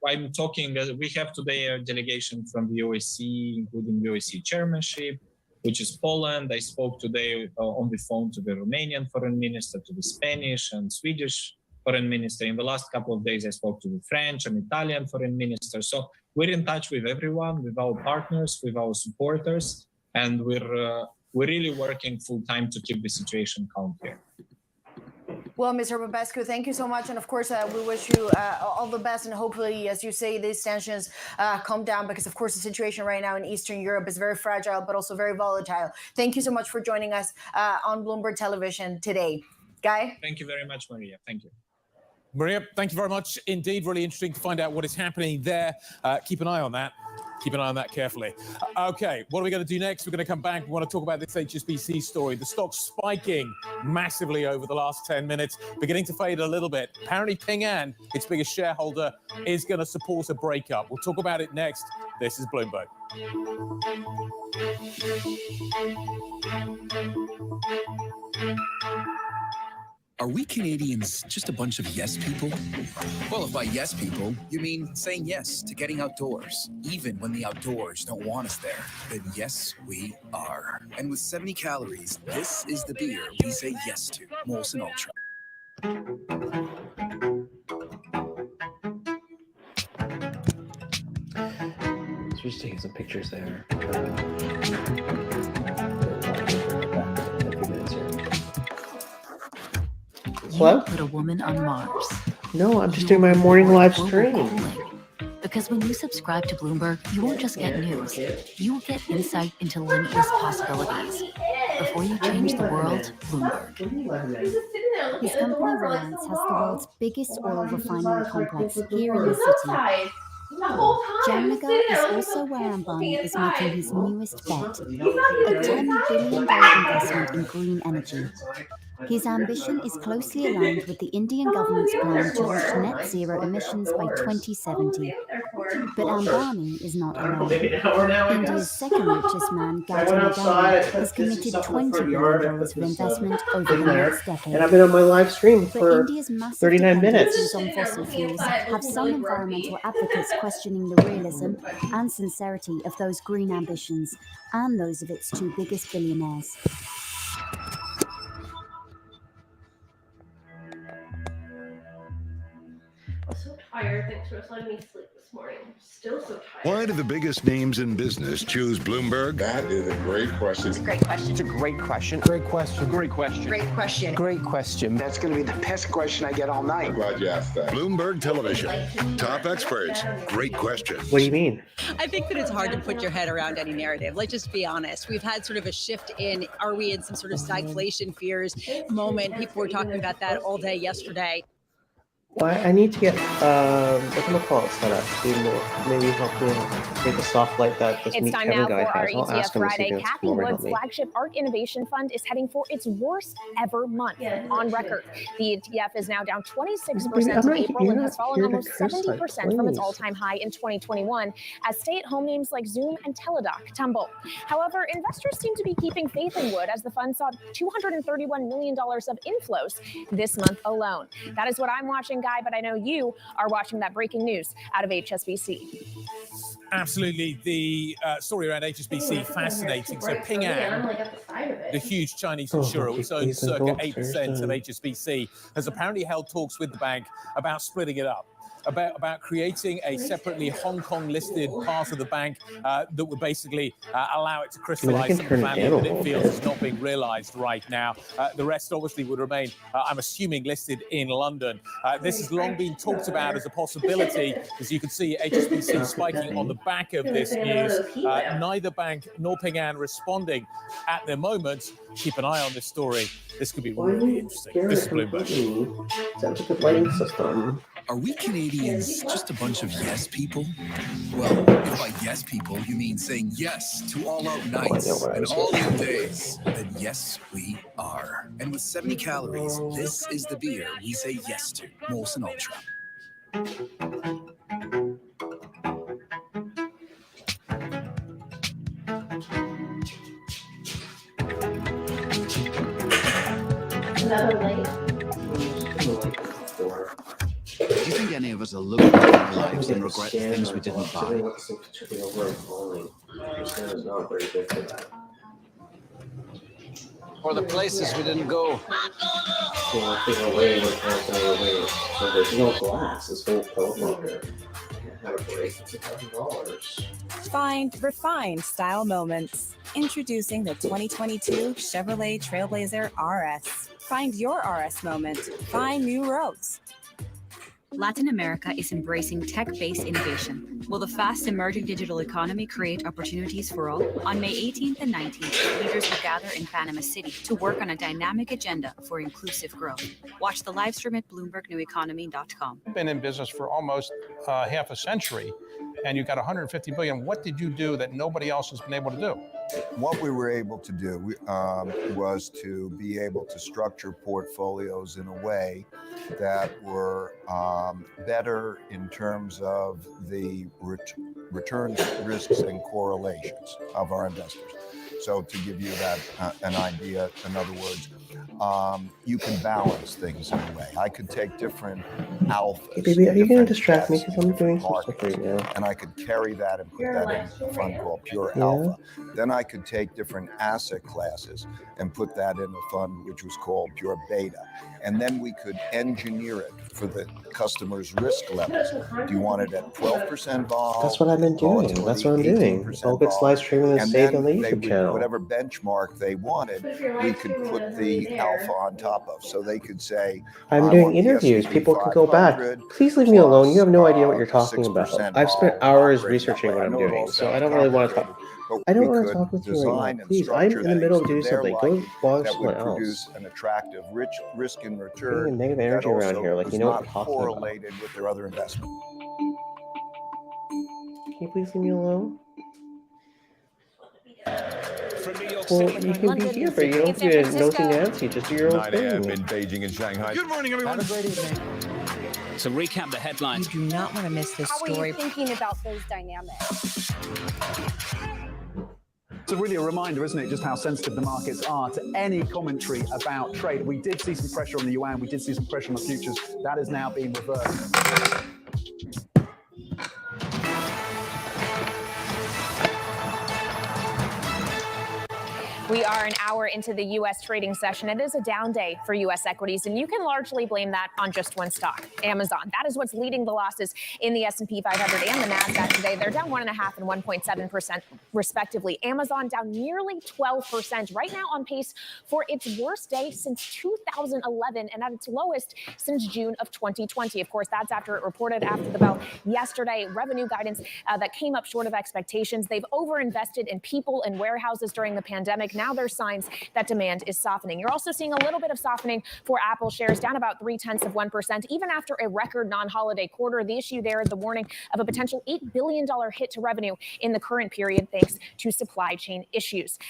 I'm talking, we have today a delegation from the OSCE, including the OSCE chairmanship, which is Poland. I spoke today on the phone to the Romanian foreign minister, to the Spanish and Swedish foreign minister. In the last couple of days, I spoke to the French and Italian foreign minister. So we're in touch with everyone, with our partners, with our supporters, and we're really working full time to keep the situation calm here. Well, Mr. Popescu, thank you so much. And of course, we wish you all the best. And hopefully, as you say, these tensions calm down because, of course, the situation right now in Eastern Europe is very fragile, but also very volatile. Thank you so much for joining us on Bloomberg Television today. Guy? Thank you very much, Maria. Thank you. Maria, thank you very much indeed. Really interesting to find out what is happening there. Keep an eye on that. Keep an eye on that carefully. Okay, what are we going to do next? We're going to come back. We want to talk about this HSBC story. The stock's spiking massively over the last 10 minutes, beginning to fade a little bit. Apparently, Ping An, its biggest shareholder, is going to support a breakup. We'll talk about it next. This is Bloomberg. Are we Canadians just a bunch of yes people? Well, if by yes people, you mean saying yes to getting outdoors, even when the outdoors don't want us there, then yes, we are. And with 70 calories, this is the beer we say yes to, Molson Ultra. So we're just taking some pictures there. Hello? Put a woman on Mars. No, I'm just doing my morning live stream. Because when you subscribe to Bloomberg, you won't just get news. You will get insight into limitless possibilities. Before you change the world, Bloomberg. His company Reliance has the world's biggest oil refinery complex here in the city. Jamnagar is also where Ambani is making his newest bet, a $10 billion investment in green energy. His ambition is closely aligned with the Indian government's plan to reach net zero emissions by 2070. But Ambani is not alone. Maybe an hour now, I India's guess. second richest man, I went Gautam outside, Adani, has committed supplement for $20 yard, I billion put of this, investment over thing the there, next decade. and I've been on my live stream But for India's massive 39 dependencies minutes. on fossil fuels have some environmental advocates questioning the realism and sincerity of those green ambitions and those of its two biggest billionaires. I'm so tired. Thanks for letting me sleep this morning. I'm still so tired. Why do the biggest names in business choose Bloomberg? That is a great question. It's a great question. It's a great question. Great question. Great question. Great question. Great question. That's going to be the best question I get all night. I'm glad you asked that. Bloomberg Television. Top experts. Great question. What do you mean? I think that it's hard to put your head around any narrative. Let's just be honest. We've had sort of a shift in, are we in some sort of stagflation fears moment? People were talking about that all day yesterday. Well, I need to get whatchamacallit set up. Maybe help me make a soft light that this It's Meet time Kevin now guy for our has. I'll ETF ask him to see if Friday. he wants to Kathy come over and help Wood's me. flagship ARK Innovation Fund is heading for its worst ever month on record. The ETF is now down 26% in April and has fallen almost 70% from its all-time high in 2021 as stay-at-home names like Zoom and Teladoc tumble. However, investors seem to be keeping faith in Wood as the fund saw $231 million of inflows this month alone. That is what I'm watching, Guy, but I know you are watching that breaking news out of HSBC. Absolutely. The story around HSBC, fascinating. So Ping An, the huge Chinese insurer, which owns circa 8% of HSBC, has apparently held talks with the bank about splitting it up. About creating a separately Hong Kong listed part of the bank that would basically allow it to crystallize some of the value that it feels is not being realized right now. The rest obviously would remain, I'm assuming, listed in London. This has long been talked about as a possibility. As you can see, HSBC spiking on the back of this news. Neither bank nor Ping An responding at the moment. Keep an eye on this story. This could be really interesting. This is Bloomberg. Sounds like a lighting system. Are we Canadians just a bunch of yes people? Well, if by yes people you mean saying yes to all-out nights and all-in days, then yes, we are. And with 70 calories, this is the beer we say yes to. Molson Ultra. Another light. Do you think any of us are looking at our lives and regret the things we didn't buy? Or the places we didn't go. So there's no glass. This whole teleprompter. I had a break. It's $1,000. Find refined style moments. Introducing the 2022 Chevrolet Trailblazer RS. Find your RS moment. Find new roads. Latin America is embracing tech-based innovation. Will the fast emerging digital economy create opportunities for all? On May 18th and 19th, leaders will gather in Panama City to work on a dynamic agenda for inclusive growth. Watch the live stream at BloombergNewEconomy.com. I've been in business for almost half a century, and you got 150 billion. What did you do that nobody else has been able to do? What we were able to do was to be able to structure portfolios in a way that were better in terms of the returns, risks, and correlations of our investors. So to give you that an idea, in other words, you can balance things in a way. I could take different alphas. Hey, baby, are you going to distract me because I'm doing some stuff right now? And I could carry that and put that in a fund called Pure Alpha. Then I could take different asset classes and put that in a fund which was called Pure Beta. And then we could engineer it for the customer's risk levels. Do you want it at 12% vol? That's what I've been doing. That's what I'm doing. All gets live streaming and saved on the YouTube channel. Whatever benchmark they wanted, we could put the alpha on top of. So they could say, I'm doing interviews. People can go back. Please leave me alone. You have no idea what you're talking about. I've spent hours researching what I'm doing, so I don't really want to talk. I don't want to talk with you right now. Please, I'm in the middle of doing something. Go watch someone else. An attractive risk and return. Bringing negative energy around here, like you know what I'm talking about. Correlated with their other investment. Can you please leave me alone? Well, you can be here, but you don't have to be nosy Nancy. Just do your own 9 thing. a.m. in Beijing and Shanghai. Good morning, everyone. Have a great evening. So recap the headlines. You do not want to miss this How are story. you thinking about those dynamics? It's really a reminder, isn't it, just how sensitive the markets are to any commentary about trade. We did see some pressure on the yuan. We did see some pressure on the futures. That is now being reversed. We are an hour into the U.S. trading session. It is a down day for U.S. equities, and you can largely blame that on just one stock, Amazon. That is what's leading the losses in the S&P 500 and the NASDAQ today. They're down 1.5% and 1.7% respectively. Amazon down nearly 12%, right now on pace for its worst day since 2011 and at its lowest since June of 2020. Of course, that's after it reported after the bell yesterday revenue guidance that came up short of expectations. They've overinvested in people and warehouses during the pandemic. Now there's signs that demand is softening. You're also seeing a little bit of softening for Apple shares, down about 0.3%, even after a record non-holiday quarter. The issue there is the warning of a potential $8 billion hit to revenue in the current period, thanks to supply chain issues.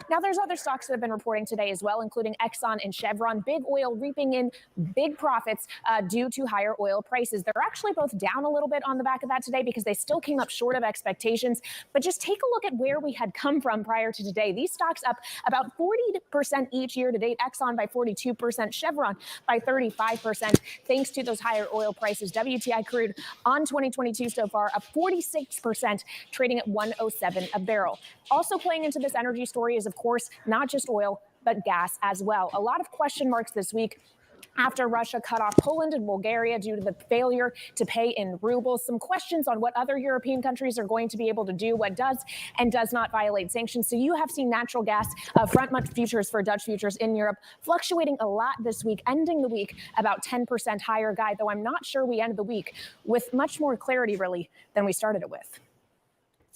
Now, there's other stocks that have been reporting today as well, including Exxon and Chevron. Big oil reaping in big profits due to higher oil prices. They're actually both down a little bit on the back of that today because they still came up short of expectations. But just take a look at where we had come from prior to today. These stocks up about 40% each year to date. Exxon by 42%, Chevron by 35%, thanks to those higher oil prices. WTI crude on 2022 so far up 46%, trading at $107 a barrel. Also playing into this energy story is, of course, not just oil, but gas as well. A lot of question marks this week after Russia cut off Poland and Bulgaria due to the failure to pay in rubles. Some questions on what other European countries are going to be able to do, what does and does not violate sanctions. So you have seen natural gas front-month futures for Dutch futures in Europe fluctuating a lot this week, ending the week about 10% higher, Guy, though I'm not sure we end the week with much more clarity, really, than we started it with.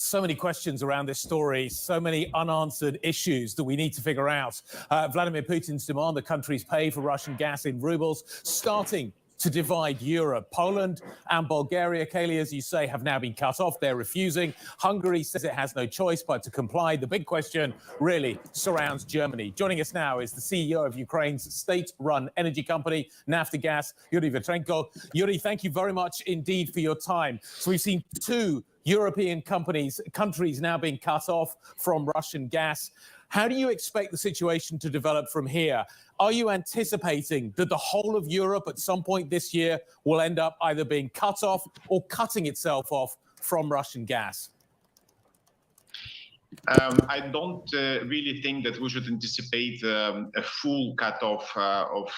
So many questions around this story, so many unanswered issues that we need to figure out. Vladimir Putin's demand that countries pay for Russian gas in rubles, starting to divide Europe. Poland and Bulgaria, Kaylee, as you say, have now been cut off. They're refusing. Hungary says it has no choice but to comply. The big question really surrounds Germany. Joining us now is the CEO of Ukraine's state-run energy company, Naftogaz, Yuri Vitrenko. Yuri, thank you very much indeed for your time. So we've seen two European countries now being cut off from Russian gas. How do you expect the situation to develop from here? Are you anticipating that the whole of Europe at some point this year will end up either being cut off or cutting itself off from Russian gas? I don't really think that we should anticipate a full cutoff of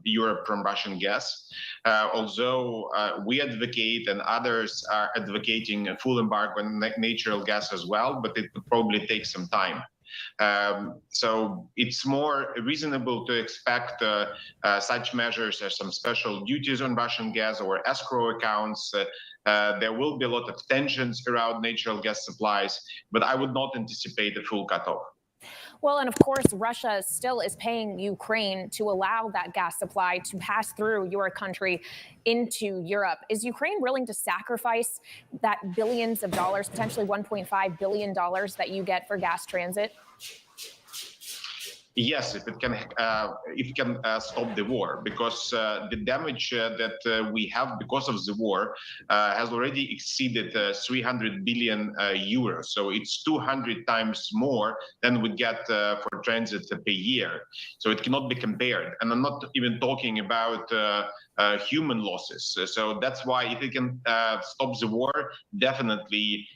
Europe from Russian gas, although we advocate and others are advocating a full embargo on natural gas as well, but it would probably take some time. So it's more reasonable to expect such measures as some special duties on Russian gas or escrow accounts. There will be a lot of tensions around natural gas supplies, but I would not anticipate a full cutoff. Well, and of course, Russia still is paying Ukraine to allow that gas supply to pass through your country into Europe. Is Ukraine willing to sacrifice that billions of dollars, potentially $1.5 billion that you get for gas transit? Yes, if it can stop the war, because the damage that we have because of the war has already exceeded 300 billion euros. So it's 200 times more than we get for transit per year. So it cannot be compared. And I'm not even talking about human losses. So that's why if it can stop the war, definitely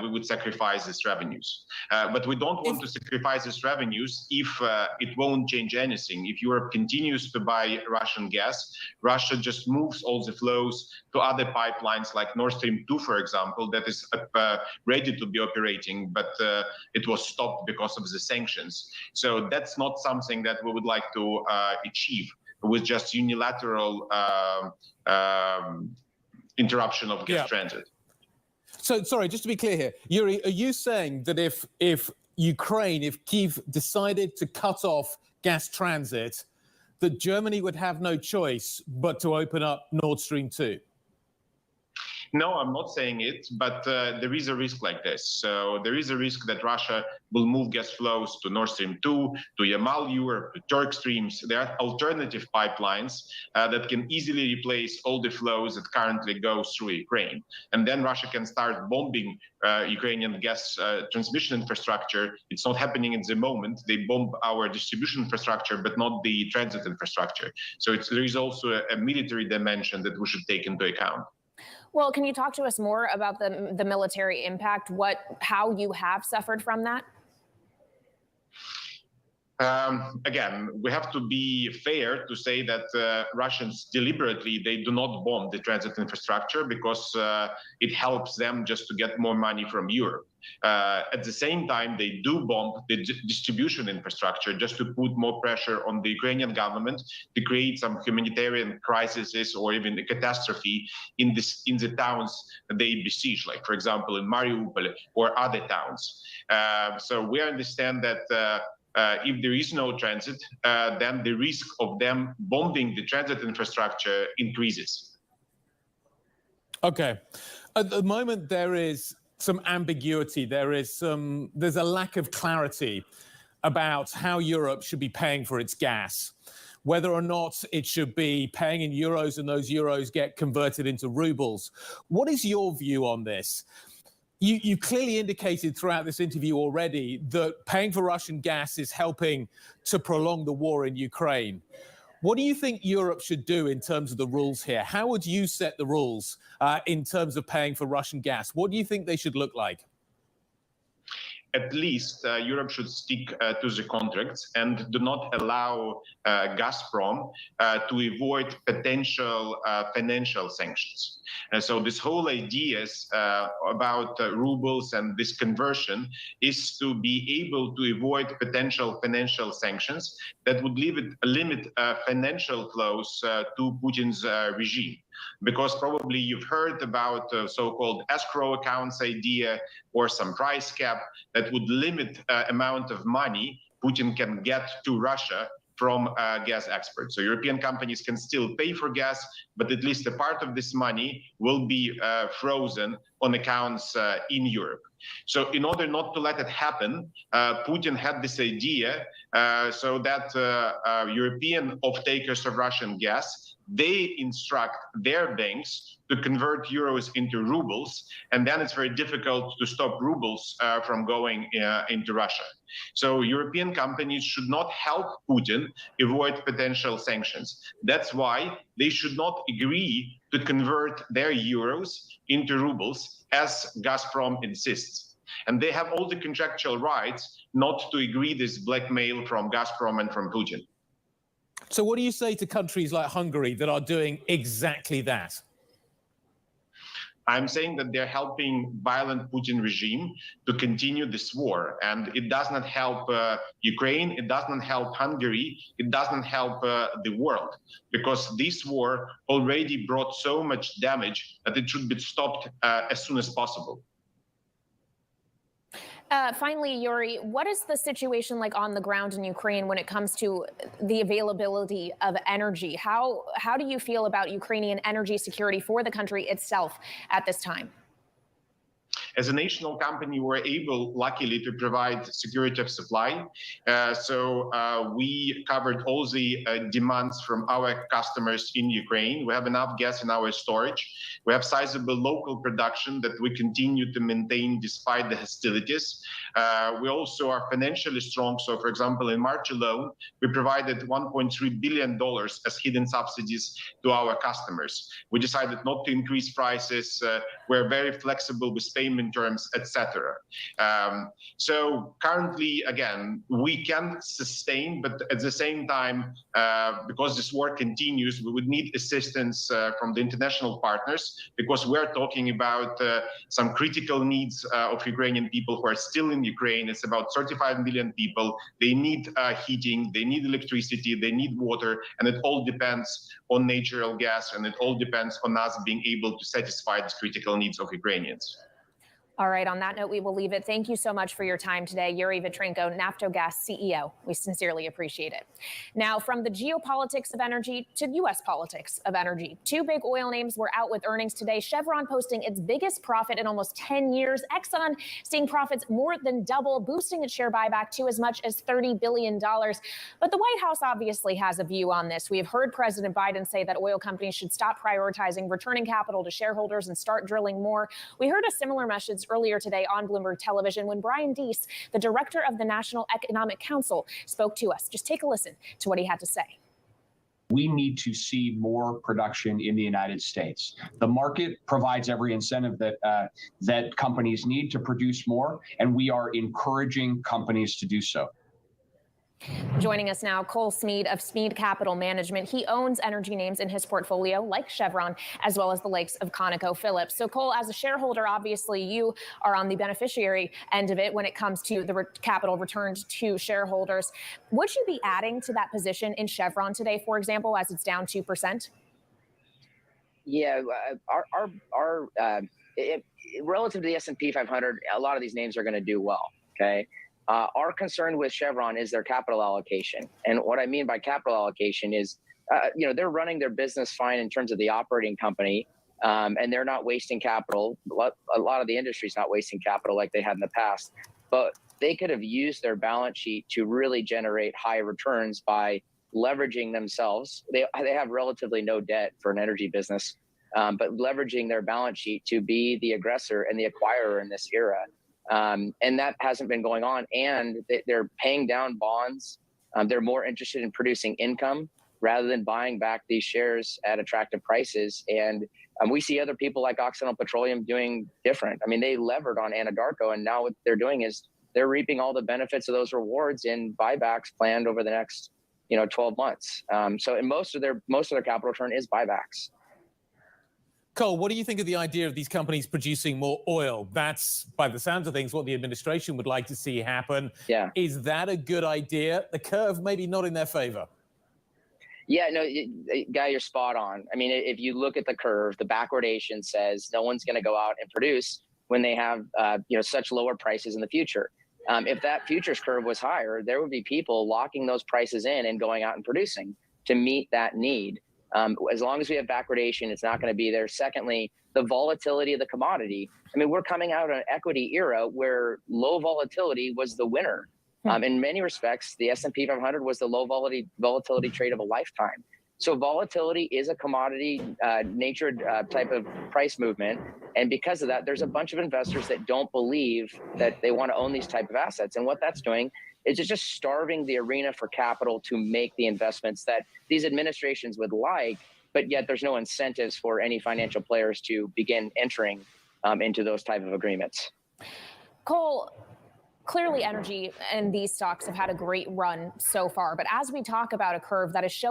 we would sacrifice these revenues. But we don't want to sacrifice these revenues if it won't change anything. If Europe continues to buy Russian gas, Russia just moves all the flows to other pipelines like Nordstrom 2, for example, that is ready to be operating, but it was stopped because of the sanctions. So that's not something that we would like to achieve with just unilateral interruption of gas transit. So, sorry, just to be clear here, Yuri, are you saying that if Kyiv decided to cut off gas transit, that Germany would have no choice but to open up Nord Stream 2? No, I'm not saying it, but there is a risk like this. So there is a risk that Russia will move gas flows to Nord Stream 2, to Yamal Europe, to Turk Streams. There are alternative pipelines that can easily replace all the flows that currently go through Ukraine. And then Russia can start bombing Ukrainian gas transmission infrastructure. It's not happening at the moment. They bomb our distribution infrastructure, but not the transit infrastructure. So there is also a military dimension that we should take into account. Well, can you talk to us more about the military impact? How you have suffered from that? Again, we have to be fair to say that Russians deliberately, they do not bomb the transit infrastructure because it helps them just to get more money from Europe. At the same time, they do bomb the distribution infrastructure just to put more pressure on the Ukrainian government to create some humanitarian crises or even a catastrophe in the towns they besiege, like, for example, in Mariupol or other towns. So we understand that if there is no transit, then the risk of them bombing the transit infrastructure increases. Okay. At the moment, there is some ambiguity. There's a lack of clarity about how Europe should be paying for its gas, whether or not it should be paying in euros and those euros get converted into rubles. What is your view on this? You clearly indicated throughout this interview already that paying for Russian gas is helping to prolong the war in Ukraine. What do you think Europe should do in terms of the rules here? How would you set the rules in terms of paying for Russian gas? What do you think they should look like? At least Europe should stick to the contracts and do not allow Gazprom to avoid potential financial sanctions. And so this whole idea about rubles and this conversion is to be able to avoid potential financial sanctions that would limit financial flows to Putin's regime. Because probably you've heard about so-called escrow accounts idea or some price cap that would limit amount of money Putin can get to Russia from gas exports. So European companies can still pay for gas, but at least a part of this money will be frozen on accounts in Europe. So in order not to let it happen, Putin had this idea so that European off-takers of Russian gas, they instruct their banks to convert euros into rubles, and then it's very difficult to stop rubles from going into Russia. So European companies should not help Putin avoid potential sanctions. That's why they should not agree to convert their euros into rubles, as Gazprom insists. And they have all the contractual rights not to agree this blackmail from Gazprom and from Putin. So what do you say to countries like Hungary that are doing exactly that? I'm saying that they're helping violent Putin regime to continue this war. And it does not help Ukraine, it does not help Hungary, it does not help the world. Because this war already brought so much damage that it should be stopped as soon as possible. Finally, Yuri, what is the situation like on the ground in Ukraine when it comes to the availability of energy? How do you feel about Ukrainian energy security for the country itself at this time? As a national company, we're able, luckily, to provide security of supply. We covered all the demands from our customers in Ukraine. We have enough gas in our storage. We have sizable local production that we continue to maintain despite the hostilities. We also are financially strong. So, for example, in March alone, we provided $1.3 billion as hidden subsidies to our customers. We decided not to increase prices. We're very flexible with payment terms, etc. So currently, again, we can sustain, but at the same time, because this war continues, we would need assistance from the international partners, because we're talking about some critical needs of Ukrainian people who are still in Ukraine. It's about 35 million people. They need heating, they need electricity, they need water, and it all depends on natural gas, and it all depends on us being able to satisfy the critical needs of Ukrainians. All right, on that note, we will leave it. Thank you so much for your time today, Yuri Vitrenko, Naftogaz CEO. We sincerely appreciate it. Now, from the geopolitics of energy to U.S. politics of energy, two big oil names were out with earnings today. Chevron posting its biggest profit in almost 10 years. Exxon seeing profits more than double, boosting its share buyback to as much as $30 billion. But the White House obviously has a view on this. We have heard President Biden say that oil companies should stop prioritizing returning capital to shareholders and start drilling more. We heard a similar message earlier today on Bloomberg Television when Brian Deese, the director of the National Economic Council, spoke to us. Just take a listen to what he had to say. We need to see more production in the United States. The market provides every incentive that companies need to produce more, and we are encouraging companies to do so. Joining us now, Cole Smead of Smead Capital Management. He owns energy names in his portfolio like Chevron, as well as the likes of ConocoPhillips. So Cole, as a shareholder, obviously you are on the beneficiary end of it when it comes to the capital returned to shareholders. Would you be adding to that position in Chevron today, for example, as it's down 2%? Yeah, relative to the S&P 500, a lot of these names are going to do well, okay? Our concern with Chevron is their capital allocation. And what I mean by capital allocation is, they're running their business fine in terms of the operating company, and they're not wasting capital. A lot of the industry is not wasting capital like they had in the past. But they could have used their balance sheet to really generate high returns by leveraging themselves. They have relatively no debt for an energy business, but leveraging their balance sheet to be the aggressor and the acquirer in this era. And that hasn't been going on. And they're paying down bonds. They're more interested in producing income rather than buying back these shares at attractive prices. And we see other people like Occidental Petroleum doing different. I mean, they levered on Anadarko, and now what they're doing is they're reaping all the benefits of those rewards in buybacks planned over the next 12 months. So in most of their capital return is buybacks. Cole, what do you think of the idea of these companies producing more oil? That's, by the sounds of things, what the administration would like to see happen. Yeah. Is that a good idea? The curve maybe not in their favor. Yeah, no, Guy, you're spot on. I mean, if you look at the curve, the backwardation says no one's going to go out and produce when they have such lower prices in the future. If that futures curve was higher, there would be people locking those prices in and going out and producing to meet that need. As long as we have backwardation, it's not going to be there. Secondly, the volatility of the commodity. I mean, we're coming out of an equity era where low volatility was the winner. In many respects, the S&P 500 was the low volatility trade of a lifetime. So volatility is a commodity natured type of price movement. And because of that, there's a bunch of investors that don't believe that they want to own these type of assets. And what that's doing is it's just starving the arena for capital to make the investments that these administrations would like, but yet there's no incentives for any financial players to begin entering into those type of agreements. Cole, clearly energy and these stocks have had a great run so far, but as we talk about a curve that is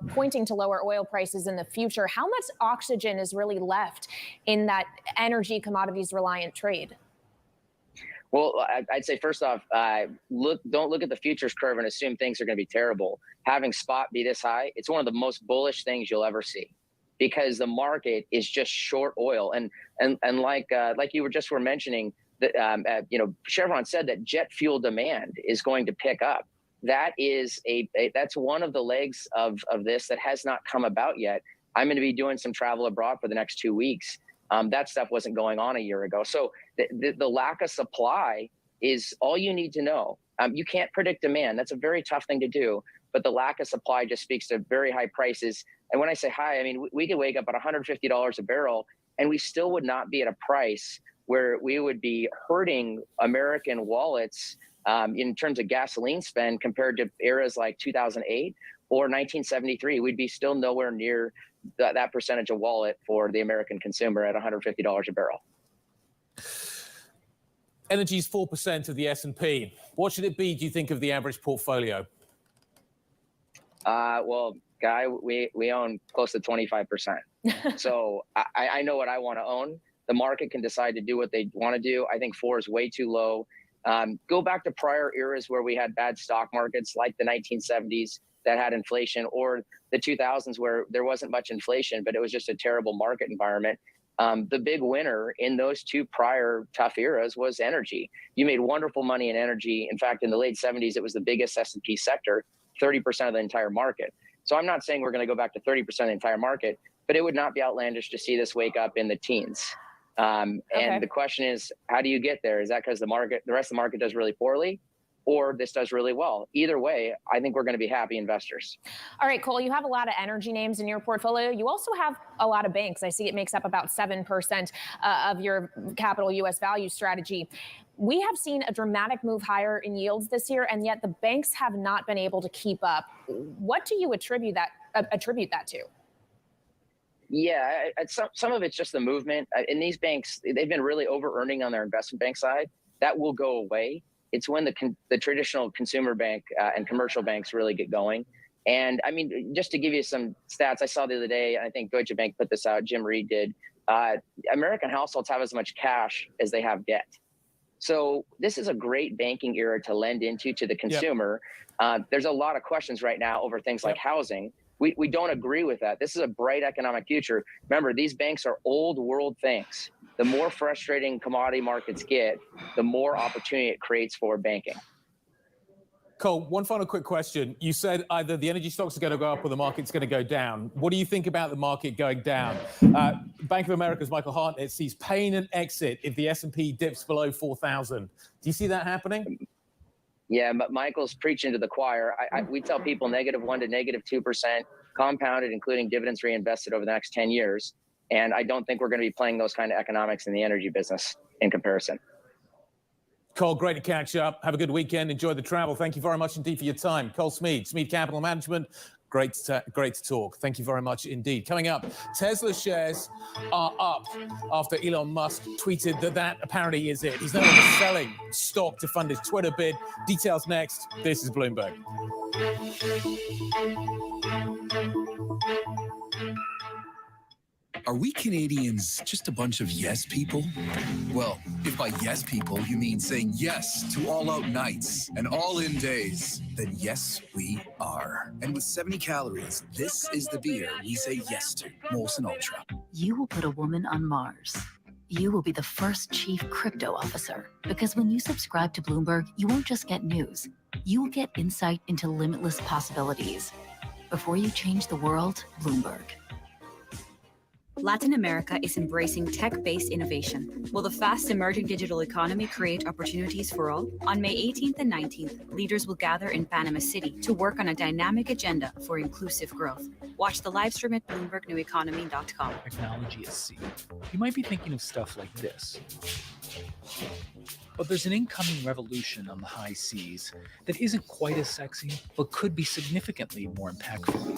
pointing to lower oil prices in the future, how much oxygen is really left in that energy commodities reliant trade? Well, I'd say first off, don't look at the futures curve and assume things are going to be terrible. Having spot be this high, it's one of the most bullish things you'll ever see, because the market is just short oil. And like you were mentioning, that Chevron said that jet fuel demand is going to pick up. That is that's one of the legs of this that has not come about yet. I'm going to be doing some travel abroad for the next 2 weeks. That stuff wasn't going on a year ago. So the lack of supply is all you need to know. You can't predict demand. That's a very tough thing to do. But the lack of supply just speaks to very high prices. And when I say high, I mean, we could wake up at $150 a barrel, and we still would not be at a price where we would be hurting American wallets in terms of gasoline spend compared to eras like 2008 or 1973. We'd be still nowhere near that percentage of wallet for the American consumer at $150 a barrel. Energy is 4% of the S&P. What should it be, do you think, of the average portfolio? Well, Guy, we own close to 25%. So I know what I want to own. The market can decide to do what they want to do. I think 4 is way too low. Go back to prior eras where we had bad stock markets, like the 1970s that had inflation, or the 2000s where there wasn't much inflation, but it was just a terrible market environment. The big winner in those two prior tough eras was energy. You made wonderful money in energy. In fact, in the late 70s, it was the biggest S&P sector, 30% of the entire market. So I'm not saying we're going to go back to 30% of the entire market, but it would not be outlandish to see this wake up in the teens. And the question is, how do you get there? Is that because the rest of the market does really poorly, or this does really well? Either way, I think we're going to be happy investors. All right, Cole, you have a lot of energy names in your portfolio. You also have a lot of banks. I see it makes up about 7% of your capital U.S. value strategy. We have seen a dramatic move higher in yields this year, and yet the banks have not been able to keep up. What do you attribute that to? Yeah, some of it's just the movement. In these banks, they've been really over-earning on their investment bank side. That will go away. It's when the traditional consumer bank and commercial banks really get going. And I mean, just to give you some stats, I saw the other day, I think Deutsche Bank put this out, Jim Reed did, American households have as much cash as they have debt. So this is a great banking era to lend into to the consumer. There's a lot of questions right now over things like housing. We don't agree with that. This is a bright economic future. Remember, these banks are old world things. The more frustrating commodity markets get, the more opportunity it creates for banking. Cole, one final quick question. You said either the energy stocks are going to go up or the market's going to go down. What do you think about the market going down? Bank of America's Michael Hartnett sees pain and exit if the S&P dips below 4,000. Do you see that happening? Yeah, but Michael's preaching to the choir. We tell people -1% to -2% compounded, including dividends reinvested over the next 10 years. And I don't think we're going to be playing those kind of economics in the energy business in comparison. Cole, great to catch up. Have a good weekend. Enjoy the travel. Thank you very much indeed for your time. Cole Smead, Smead Capital Management. Great to talk. Thank you very much indeed. Coming up, Tesla shares are up after Elon Musk tweeted that apparently is it. He's no longer selling stock to fund his Twitter bid. Details next. This is Bloomberg. Are we Canadians just a bunch of yes people? Well, if by yes people you mean saying yes to all-out nights and all-in days, then yes, we are. And with 70 calories, this is the beer we say yes to, Molson Ultra. You will put a woman on Mars. You will be the first chief crypto officer. Because when you subscribe to Bloomberg, you won't just get news. You will get insight into limitless possibilities. Before you change the world, Bloomberg. Latin America is embracing tech-based innovation. Will the fast-emerging digital economy create opportunities for all? On May 18th and 19th, leaders will gather in Panama City to work on a dynamic agenda for inclusive growth. Watch the live stream at BloombergNewEconomy.com. Technology is seen. You might be thinking of stuff like this. But there's an incoming revolution on the high seas that isn't quite as sexy, but could be significantly more impactful.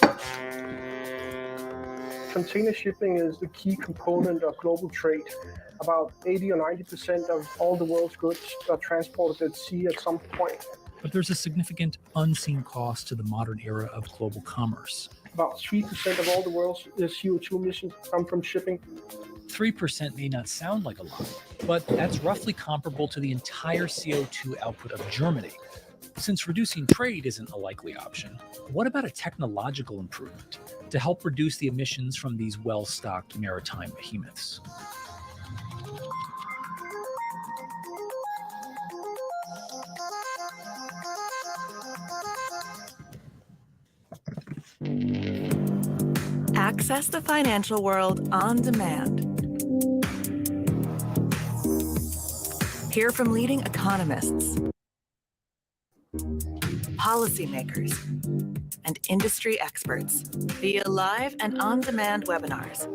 Container shipping is the key component of global trade. About 80 or 90% of all the world's goods are transported at sea at some point. But there's a significant unseen cost to the modern era of global commerce. About 3% of all the world's CO2 emissions come from shipping. 3% may not sound like a lot, but that's roughly comparable to the entire CO2 output of Germany. Since reducing trade isn't a likely option, what about a technological improvement to help reduce the emissions from these well-stocked maritime behemoths? Access the financial world on demand. Hear from leading economists, policymakers, and industry experts via live and on-demand webinars,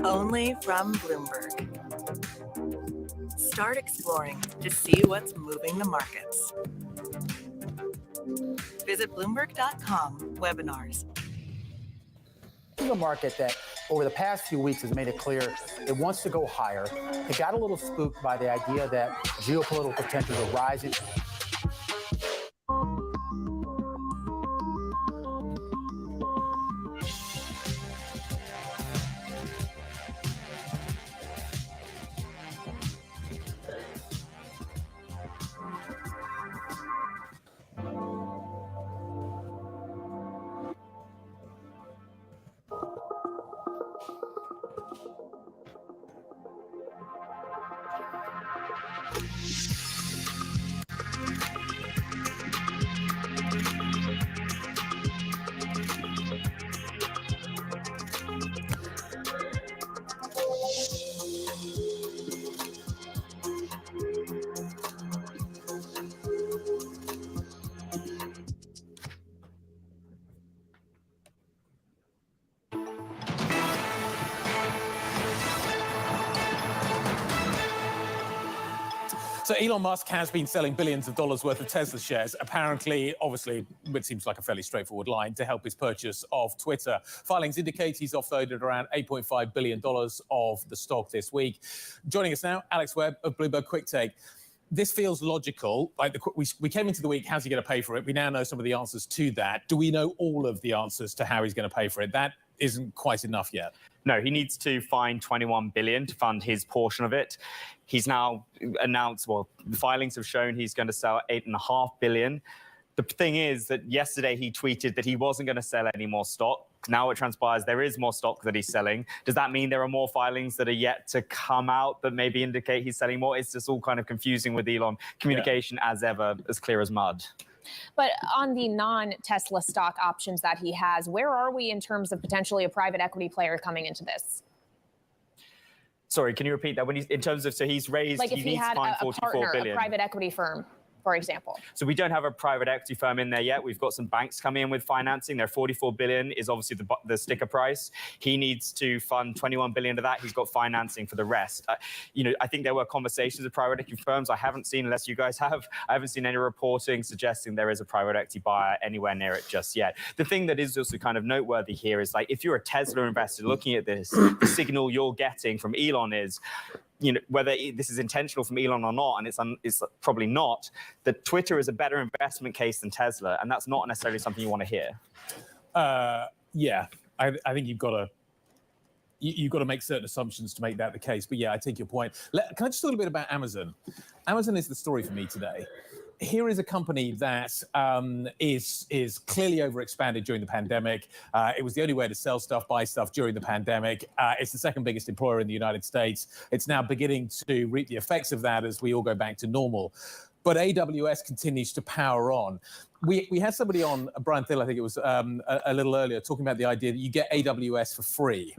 only from Bloomberg. Start exploring to see what's moving the markets. Visit Bloomberg.com/webinars. This is a market that over the past few weeks has made it clear it wants to go higher. It got a little spooked by the idea that geopolitical tensions are rising. So Elon Musk has been selling billions of dollars worth of Tesla shares, apparently, obviously, it seems like a fairly straightforward line, to help his purchase of Twitter. Filings indicate he's offloaded around $8.5 billion of the stock this week. Joining us now, Alex Webb of Bloomberg Quick Take. This feels logical. Like we came into the week, how's he going to pay for it? We now know some of the answers to that. Do we know all of the answers to how he's going to pay for it? That isn't quite enough yet. No, he needs to find $21 billion to fund his portion of it. He's now announced, well, the filings have shown he's going to sell $8.5 billion. The thing is that yesterday he tweeted that he wasn't going to sell any more stock. Now it transpires there is more stock that he's selling. Does that mean there are more filings that are yet to come out that maybe indicate he's selling more? It's just all kind of confusing with Elon. Communication, as ever, as clear as mud. But on the non-Tesla stock options that he has, where are we in terms of potentially a private equity player coming into this? Sorry, can you repeat that? In terms of, so he's raised, like if he had a partner, a private equity firm, for example. So we don't have a private equity firm in there yet. We've got some banks coming in with financing. Their $44 billion is obviously the sticker price. He needs to fund $21 billion of that. He's got financing for the rest. I think there were conversations with private equity firms. I haven't seen, unless you guys have, I haven't seen any reporting suggesting there is a private equity buyer anywhere near it just yet. The thing that is also kind of noteworthy here is, like, if you're a Tesla investor looking at this, the signal you're getting from Elon is, whether this is intentional from Elon or not, and it's probably not, that Twitter is a better investment case than Tesla, and that's not necessarily something you want to hear. Yeah, I think you've got to make certain assumptions to make that the case. But yeah, I take your point. Can I just talk a little bit about Amazon? Amazon is the story for me today. Here is a company that is clearly overexpanded during the pandemic. It was the only way to sell stuff, buy stuff during the pandemic. It's the second biggest employer in the United States. It's now beginning to reap the effects of that as we all go back to normal. But AWS continues to power on. We had somebody on, Brian Thiel, I think it was a little earlier, talking about the idea that you get AWS for free.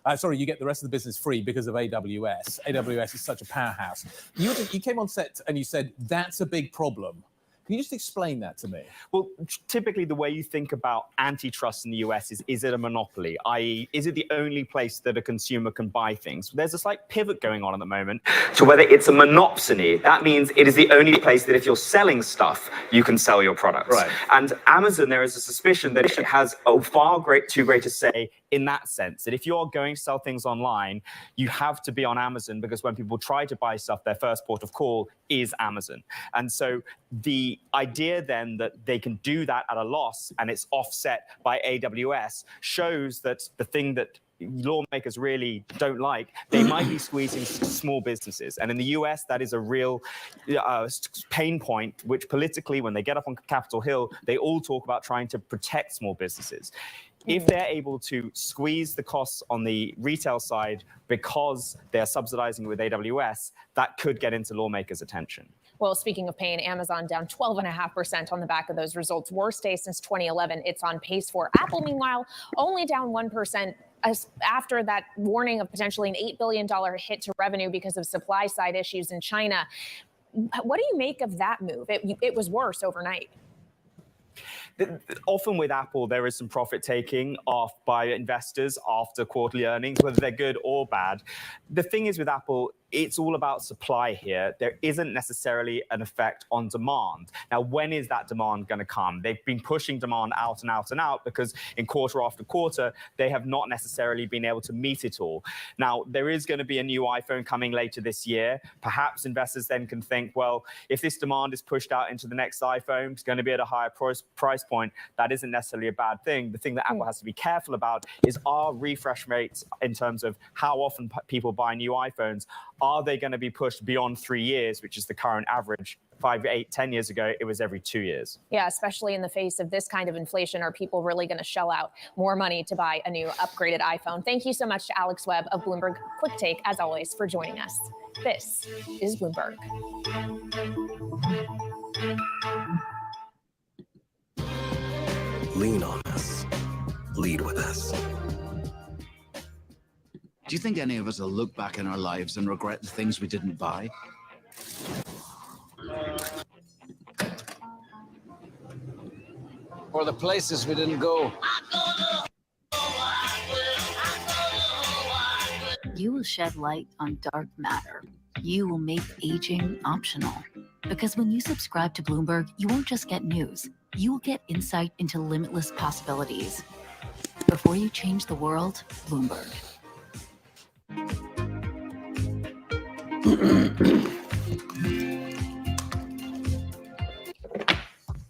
You get the rest of the business free because of AWS. AWS is such a powerhouse. You came on set and you said, that's a big problem. Can you just explain that to me? Well, typically the way you think about antitrust in the US is it a monopoly? I.e., is it the only place that a consumer can buy things? There's a slight pivot going on at the moment to whether it's a monopsony. That means it is the only place that if you're selling stuff, you can sell your products. Right. And Amazon, there is a suspicion that it has a too great a say in that sense, that if you are going to sell things online, you have to be on Amazon, because when people try to buy stuff, their first port of call is Amazon. And so the idea then that they can do that at a loss and it's offset by AWS shows that the thing that lawmakers really don't like, they might be squeezing small businesses. And in the US, that is a real pain point, which politically, when they get up on Capitol Hill, they all talk about trying to protect small businesses. If they're able to squeeze the costs on the retail side because they're subsidizing with AWS, that could get into lawmakers' attention. Well, speaking of pain, Amazon down 12.5% on the back of those results. Worst day since 2011. It's on pace for. Apple, meanwhile, only down 1% after that warning of potentially an $8 billion hit to revenue because of supply side issues in China. What do you make of that move? It was worse overnight. Often with Apple, there is some profit taking off by investors after quarterly earnings, whether they're good or bad. The thing is with Apple, it's all about supply here. There isn't necessarily an effect on demand. Now, when is that demand going to come? They've been pushing demand out and out and out because in quarter after quarter, they have not necessarily been able to meet it all. Now, there is going to be a new iPhone coming later this year. Perhaps investors then can think, well, if this demand is pushed out into the next iPhone, it's going to be at a higher price point. That isn't necessarily a bad thing. The thing that Apple has to be careful about is our refresh rates in terms of how often people buy new iPhones. Are they going to be pushed beyond 3 years, which is the current average? 5, 8, 10 years ago, it was every 2 years. Yeah, especially in the face of this kind of inflation, are people really going to shell out more money to buy a new upgraded iPhone? Thank you so much to Alex Webb of Bloomberg Quick Take, as always, for joining us. This is Bloomberg. Lean on us. Lead with us. Do you think any of us will look back in our lives and regret the things we didn't buy? Or the places we didn't go? You will shed light on dark matter. You will make aging optional. Because when you subscribe to Bloomberg, you won't just get news. You will get insight into limitless possibilities. Before you change the world, Bloomberg.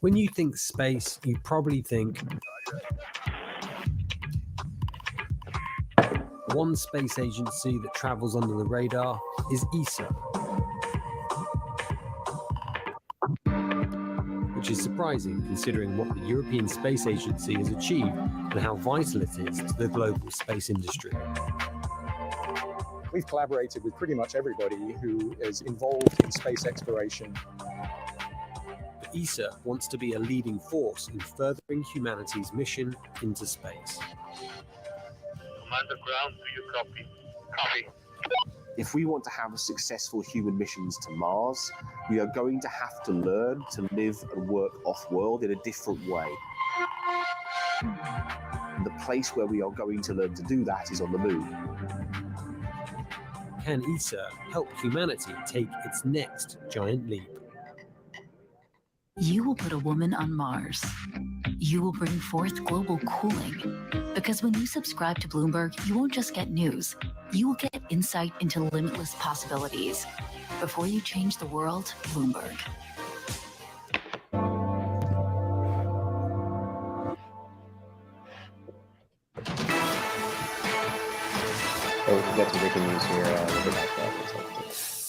When you think space, you probably think one space agency that travels under the radar is ESA, which is surprising considering what the European Space Agency has achieved and how vital it is to the global space industry. We've collaborated with pretty much everybody who is involved in space exploration. ESA wants to be a leading force in furthering humanity's mission into space. Commander Ground, do you copy? Copy. If we want to have successful human missions to Mars, we are going to have to learn to live and work off-world in a different way. And the place where we are going to learn to do that is on the moon. Can ESA help humanity take its next giant leap? You will put a woman on Mars. You will bring forth global cooling. Because when you subscribe to Bloomberg, you won't just get news. You will get insight into limitless possibilities. Before you change the world, Bloomberg. Oh, we've got some breaking news here.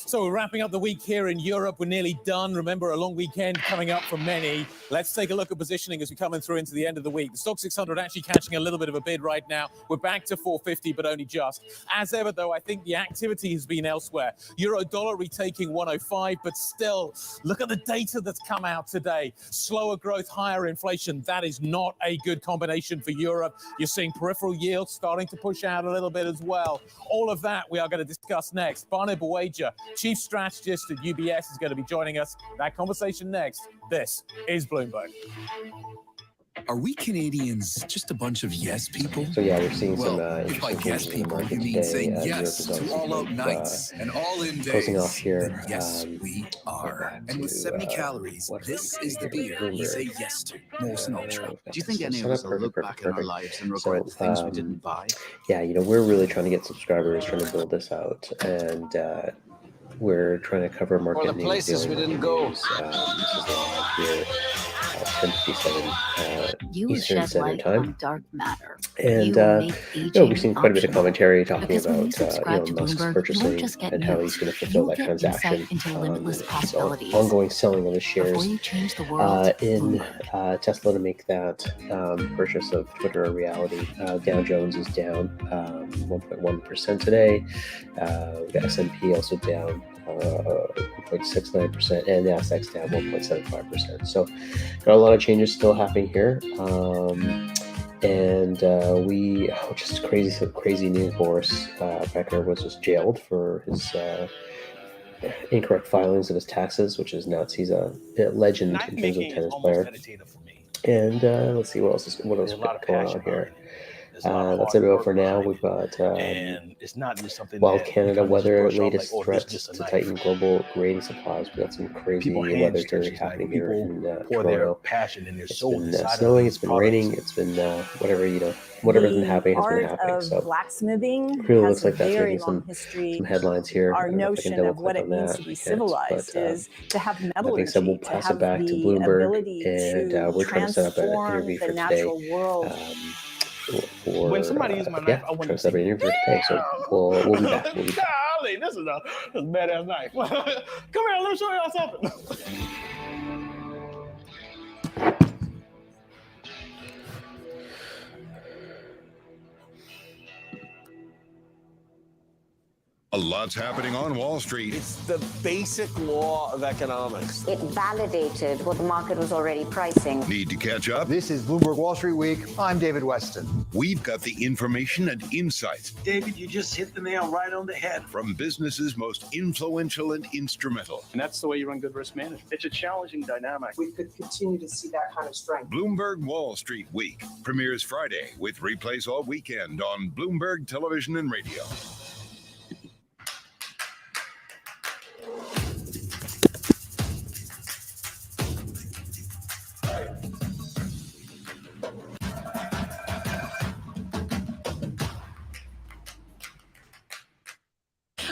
So we're wrapping up the week here in Europe. We're nearly done. Remember, a long weekend coming up for many. Let's take a look at positioning as we come in through into the end of the week. The Stoxx 600 actually catching a little bit of a bid right now. We're back to 450, but only just. As ever, though, I think the activity has been elsewhere. Euro dollar retaking 105, but still, look at the data that's come out today. Slower growth, higher inflation. That is not a good combination for Europe. You're seeing peripheral yields starting to push out a little bit as well. All of that we are going to discuss next. Barney Buwaja, Chief Strategist at UBS, is going to be joining us. That conversation next. This is Bloomberg. Are we Canadians just a bunch of yes people? So yeah, we're seeing some if by yes people you mean today. saying yes to all-out nights and all-in days, closing off here. Then yes, we are. And with 70 calories, this is the beer we say yes to. Molson Ultra. Do you think any of us will look back in our lives and regret the things we didn't buy? Yeah, we're really trying to get subscribers, trying to build this out, and we're trying to cover market the places we didn't go. This is live here. 10:57 Eastern Standard Time. Dark matter. And we've seen quite a bit of commentary talking about Elon Musk's purchasing and how he's going to fulfill that transaction. So ongoing selling of his shares in Tesla to make that purchase of Twitter a reality. Dow Jones is down 1.1% today. We've got S&P also down 1.69%, and NASDAQ's down 1.75%. So got a lot of changes still happening here. Just crazy news. Boris Becker was just jailed for his incorrect filings of his taxes, which is nuts. He's a legend in terms of tennis player. And let's see what else is going on here. That's it for now. We've got and it's not just something Wild Canada weather, latest threats to tighten global grain supplies. We've got some crazy weather happening here in Toronto. It's been snowing, it's been raining, it's been whatever's been happening has been happening. So blacksmithing really looks like that's very making some headlines here. Our notion of what it means to be civilized is to have metallurgy, that being said, we'll pass it back to Bloomberg, and we're trying to set up an interview for today. When somebody uses my knife, I want to say interview today, so we'll be back. Golly, this is a badass knife. Come here, let me show y'all something. A lot's happening on Wall Street. It's the basic law of economics. It validated what the market was already pricing. Need to catch up? This is Bloomberg Wall Street Week. I'm David Weston. We've got the information and insights. David, you just hit the nail right on the head. From businesses most influential and instrumental. And that's the way you run good risk management. It's a challenging dynamic. We could continue to see that kind of strength. Bloomberg Wall Street Week premieres Friday with replays all weekend on Bloomberg Television and Radio.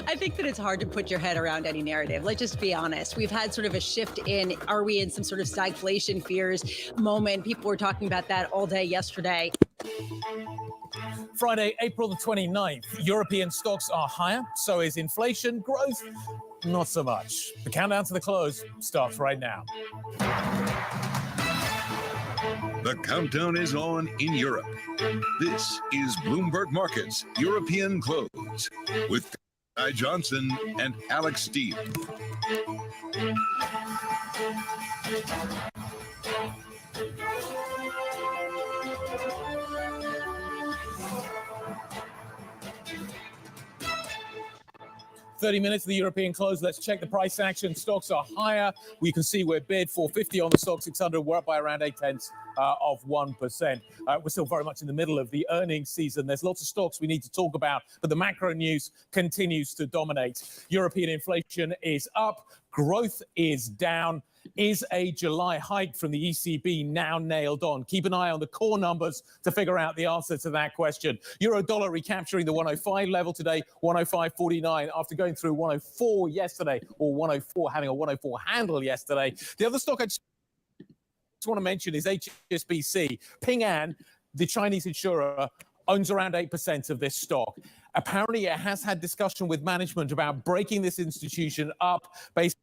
I think that it's hard to put your head around any narrative. Let's just be honest. We've had sort of a shift in, are we in some sort of stagflation fears moment? People were talking about that all day yesterday. Friday, April the 29th. European stocks are higher. So is inflation. Growth, not so much. The countdown to the close starts right now. The countdown is on in Europe. This is Bloomberg Markets European Close with Guy Johnson and Alex Steele. $30 minutes of the European close. Let's check the price action. Stocks are higher. We can see we're bid 450 on the stock 600. We're up by around 0.8%. We're still very much in the middle of the earnings season. There's lots of stocks we need to talk about, but the macro news continues to dominate. European inflation is up. Growth is down. Is a July hike from the ECB now nailed on? Keep an eye on the core numbers to figure out the answer to that question. Euro dollar recapturing the 105 level today, 105.49 after going through 104 yesterday, or 104, having a 104 handle yesterday. The other stock I just want to mention is HSBC. Ping An, the Chinese insurer, owns around 8% of this stock. Apparently, it has had discussion with management about breaking this institution up based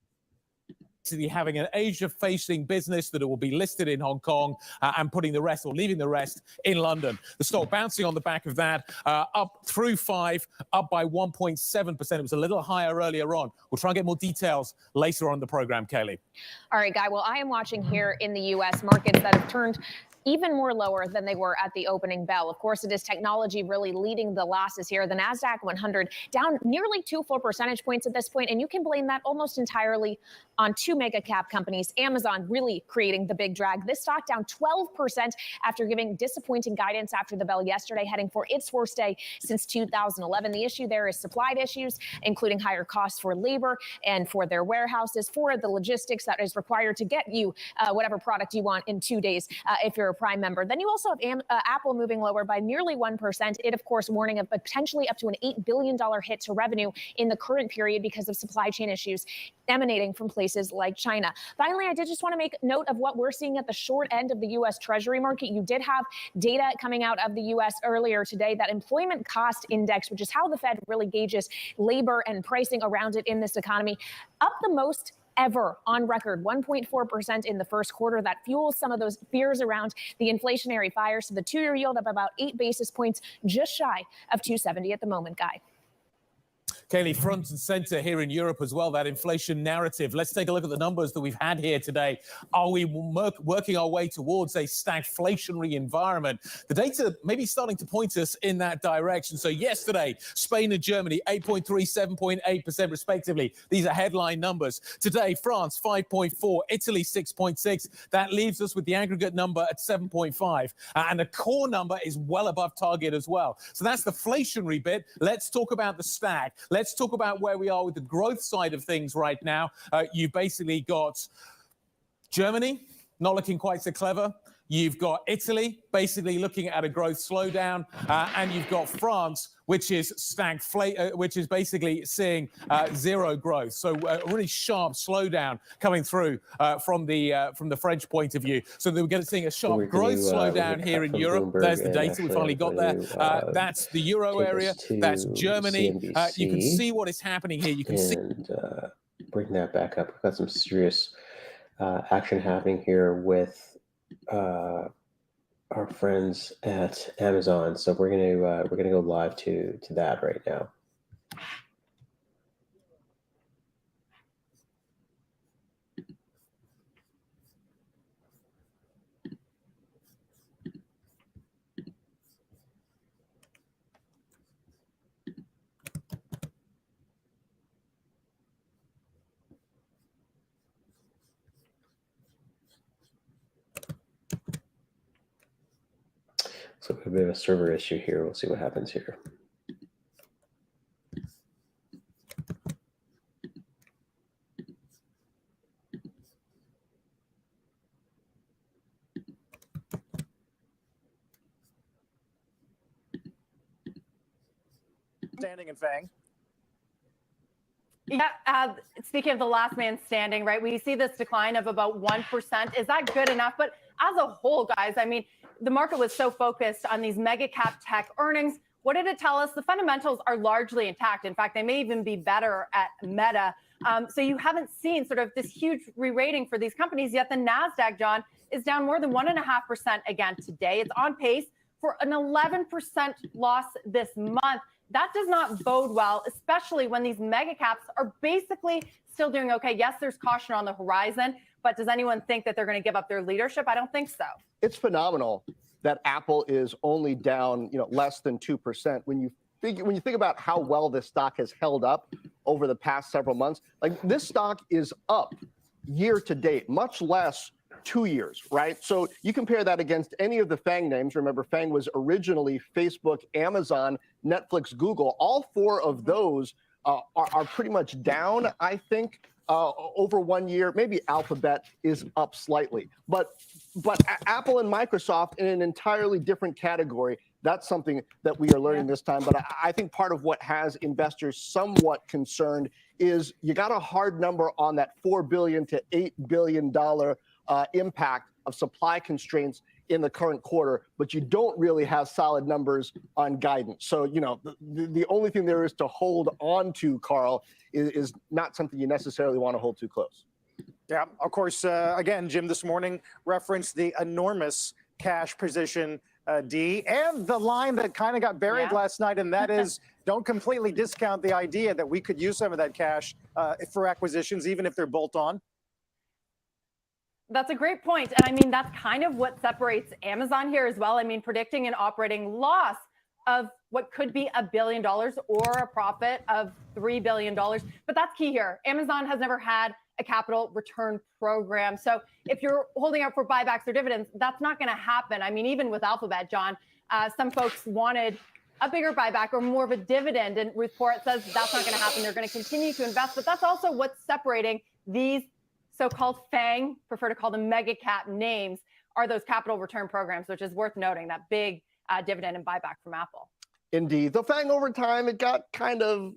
having an Asia-facing business that it will be listed in Hong Kong and putting the rest or leaving the rest in London. The stock bouncing on the back of that, up through 5, up by 1.7%. It was a little higher earlier on. We'll try and get more details later on the program, Kaylee. All right, Guy. Well, I am watching here in the U.S. markets that have turned even more lower than they were at the opening bell. Of course, it is technology really leading the losses here. The NASDAQ 100 down nearly 2 full percentage points at this point, and you can blame that almost entirely on two mega cap companies. Amazon really creating the big drag. This stock down 12% after giving disappointing guidance after the bell yesterday, heading for its worst day since 2011. The issue there is supply issues, including higher costs for labor and for their warehouses, for the logistics that is required to get you whatever product you want in 2 days if you're a Prime member. Then you also have Apple moving lower by nearly 1%. It, of course, warning of potentially up to an $8 billion hit to revenue in the current period because of supply chain issues emanating from places like China. Finally, I did just want to make note of what we're seeing at the short end of the U.S. Treasury market. You did have data coming out of the U.S. earlier today, that employment cost index, which is how the Fed really gauges labor and pricing around it in this economy, up the most ever on record, 1.4% in the first quarter. That fuels some of those fears around the inflationary fires. So the 2-year yield up about 8 basis points, just shy of 270 at the moment, Guy. Kaylee, front and center here in Europe as well, that inflation narrative. Let's take a look at the numbers that we've had here today. Are we working our way towards a stagflationary environment? The data may be starting to point us in that direction. So yesterday, Spain and Germany, 8.3, 7.8% respectively. These are headline numbers. Today, France, 5.4, Italy, 6.6. That leaves us with the aggregate number at 7.5. And the core number is well above target as well. So that's the inflationary bit. Let's talk about the stag. Let's talk about where we are with the growth side of things right now. You've basically got Germany not looking quite so clever. You've got Italy basically looking at a growth slowdown, and you've got France, which is which is basically seeing zero growth. So a really sharp slowdown coming through from the French point of view. So we're seeing a sharp growth slowdown here in Europe. Bloomberg, There's the data. We finally got there. That's the Euro area. That's Germany. You can see what is happening here. You can see. Bring that back up. We've got some serious action happening here with our friends at Amazon. So we're gonna go live to that right now. So a bit of a server issue here. We'll see what happens here. Standing and Fang. Yeah, speaking of the last man standing, right, we see this decline of about 1%. Is that good enough? But as a whole, guys, I mean, the market was so focused on these mega cap tech earnings. What did it tell us? The fundamentals are largely intact. In fact, they may even be better at Meta. So you haven't seen sort of this huge re-rating for these companies, yet the NASDAQ, John, is down more than 1.5% again today. It's on pace for an 11% loss this month. That does not bode well, especially when these mega caps are basically still doing okay. Yes, there's caution on the horizon, but does anyone think that they're going to give up their leadership? I don't think so. It's phenomenal that Apple is only down, less than 2%. When you think about how well this stock has held up over the past several months, like this stock is up year to date, much less 2 years, right? So you compare that against any of the FANG names. Remember, FANG was originally Facebook, Amazon, Netflix, Google. All four of those are pretty much down, I think, over 1 year. Maybe Alphabet is up slightly. But Apple and Microsoft in an entirely different category. That's something that we are learning this time. But I think part of what has investors somewhat concerned is you got a hard number on that $4 billion to $8 billion impact of supply constraints in the current quarter, but you don't really have solid numbers on guidance. So, the only thing there is to hold on to, Carl, is not something you necessarily want to hold too close. Yeah, of course, again, Jim this morning referenced the enormous cash position, D, and the line that kind of got buried last night, and that is don't completely discount the idea that we could use some of that cash for acquisitions, even if they're bolt-on. That's a great point. And I mean, that's kind of what separates Amazon here as well. I mean, predicting an operating loss of what could be $1 billion or a profit of $3 billion. But that's key here. Amazon has never had a capital return program. So if you're holding out for buybacks or dividends, that's not going to happen. I mean, even with Alphabet, John, some folks wanted a bigger buyback or more of a dividend. And report says that's not going to happen. They're going to continue to invest. But that's also what's separating these so-called FANG, prefer to call them mega cap names, are those capital return programs, which is worth noting, that big dividend and buyback from Apple. Indeed. The FANG over time, it got kind of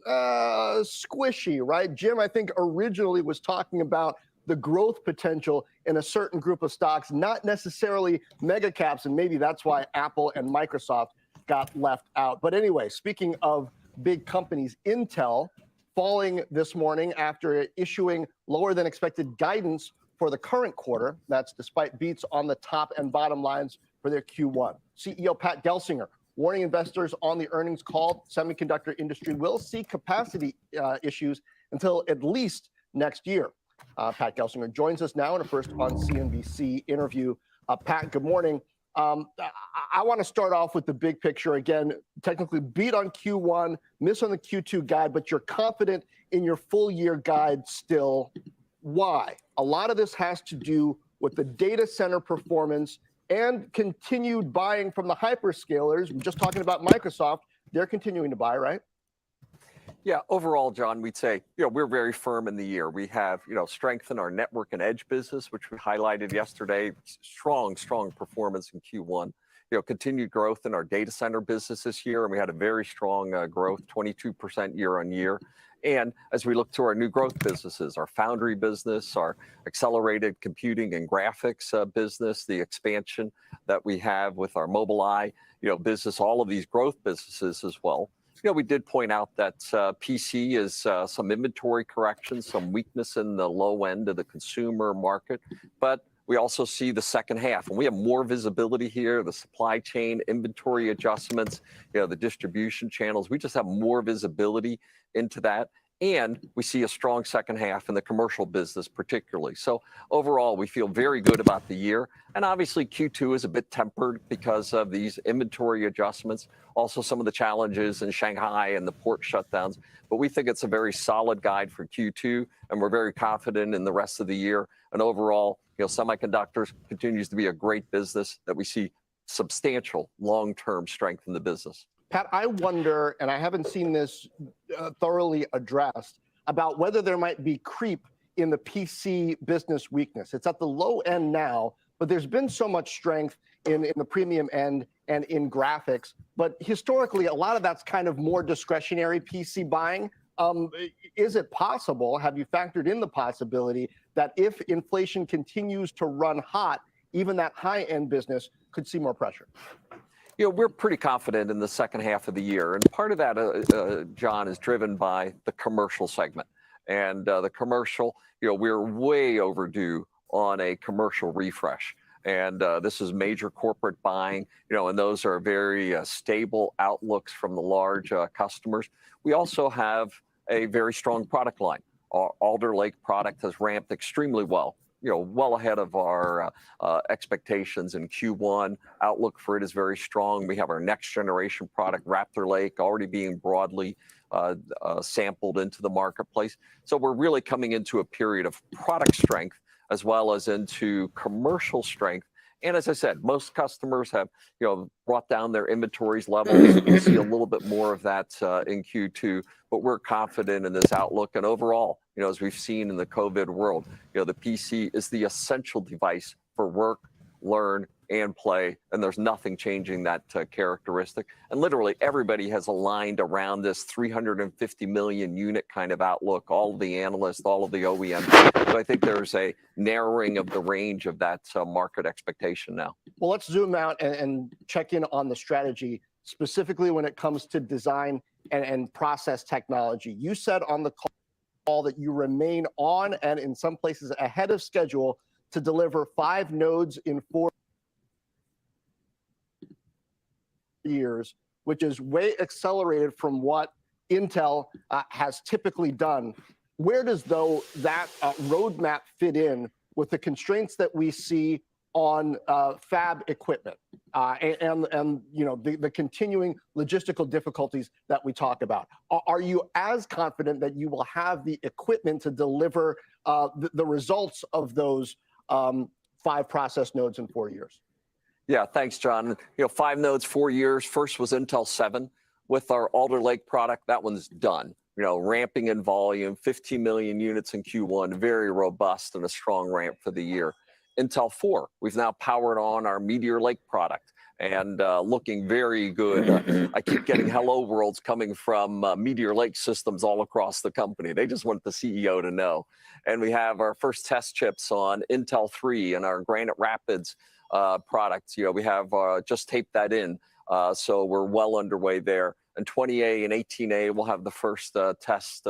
squishy, right? Jim, I think originally was talking about the growth potential in a certain group of stocks, not necessarily mega caps, and maybe that's why Apple and Microsoft got left out. But anyway, speaking of big companies, Intel falling this morning after issuing lower than expected guidance for the current quarter. That's despite beats on the top and bottom lines for their Q1. CEO Pat Gelsinger warning investors on the earnings call, semiconductor industry will see capacity issues until at least next year. Pat Gelsinger joins us now in a first on CNBC interview. Pat, good morning. I want to start off with the big picture. Again, technically beat on Q1, miss on the Q2 guide, but you're confident in your full year guide still. Why? A lot of this has to do with the data center performance and continued buying from the hyperscalers. We're just talking about Microsoft. They're continuing to buy, right? Yeah, overall, John, we'd say, we're very firm in the year. We have, strength in our network and edge business, which we highlighted yesterday. Strong performance in Q1. Continued growth in our data center business this year, and we had a very strong growth, 22% year on year. And as we look to our new growth businesses, our foundry business, our accelerated computing and graphics business, the expansion that we have with our Mobileye, business, all of these growth businesses as well. We did point out that PC is some inventory corrections, some weakness in the low end of the consumer market, but we also see the second half, and we have more visibility here, the supply chain, inventory adjustments, the distribution channels. We just have more visibility into that. And we see a strong second half in the commercial business particularly. So overall, we feel very good about the year. And obviously, Q2 is a bit tempered because of these inventory adjustments, also some of the challenges in Shanghai and the port shutdowns. But we think it's a very solid guide for Q2, and we're very confident in the rest of the year. And overall, semiconductors continues to be a great business that we see substantial long-term strength in the business. Pat, I wonder, and I haven't seen this thoroughly addressed, about whether there might be creep in the PC business weakness. It's at the low end now, but there's been so much strength in the premium end and in graphics. But historically, a lot of that's kind of more discretionary PC buying Is it possible, have you factored in the possibility that if inflation continues to run hot, even that high-end business could see more pressure? We're pretty confident in the second half of the year. And part of that, John, is driven by the commercial segment. And the commercial, we're way overdue on a commercial refresh. And this is major corporate buying, and those are very stable outlooks from the large customers. We also have a very strong product line. Our Alder Lake product has ramped extremely well. Well ahead of our expectations in Q1. Outlook for it is very strong. We have our next generation product, Raptor Lake, already being broadly sampled into the marketplace. So we're really coming into a period of product strength as well as into commercial strength. And as I said, most customers have, brought down their inventories levels. We'll see a little bit more of that in Q2, but we're confident in this outlook. And overall, as we've seen in the COVID world, the PC is the essential device for work, learn, and play. And there's nothing changing that characteristic. And literally everybody has aligned around this 350 million unit kind of outlook, all of the analysts, all of the OEMs. So I think there's a narrowing of the range of that market expectation now. Well, let's zoom out and check in on the strategy, specifically when it comes to design and process technology. You said on the call that you remain on and in some places ahead of schedule to deliver 5 nodes in 4 years, which is way accelerated from what Intel has typically done. Where does, though, that roadmap fit in with the constraints that we see on fab equipment and the continuing logistical difficulties that we talk about? Are you as confident that you will have the equipment to deliver the results of those 5 process nodes in 4 years? Yeah, thanks, John. 5 nodes, 4 years. First was Intel 7 with our Alder Lake product. That one's done. Ramping in volume, 15 million units in Q1, very robust and a strong ramp for the year. Intel 4, we've now powered on our Meteor Lake product and looking very good. I keep getting hello worlds coming from Meteor Lake systems all across the company. They just want the CEO to know. And we have our first test chips on Intel 3 and our Granite Rapids products. We have just taped that in. So we're well underway there. And 20A and 18A, we'll have the first test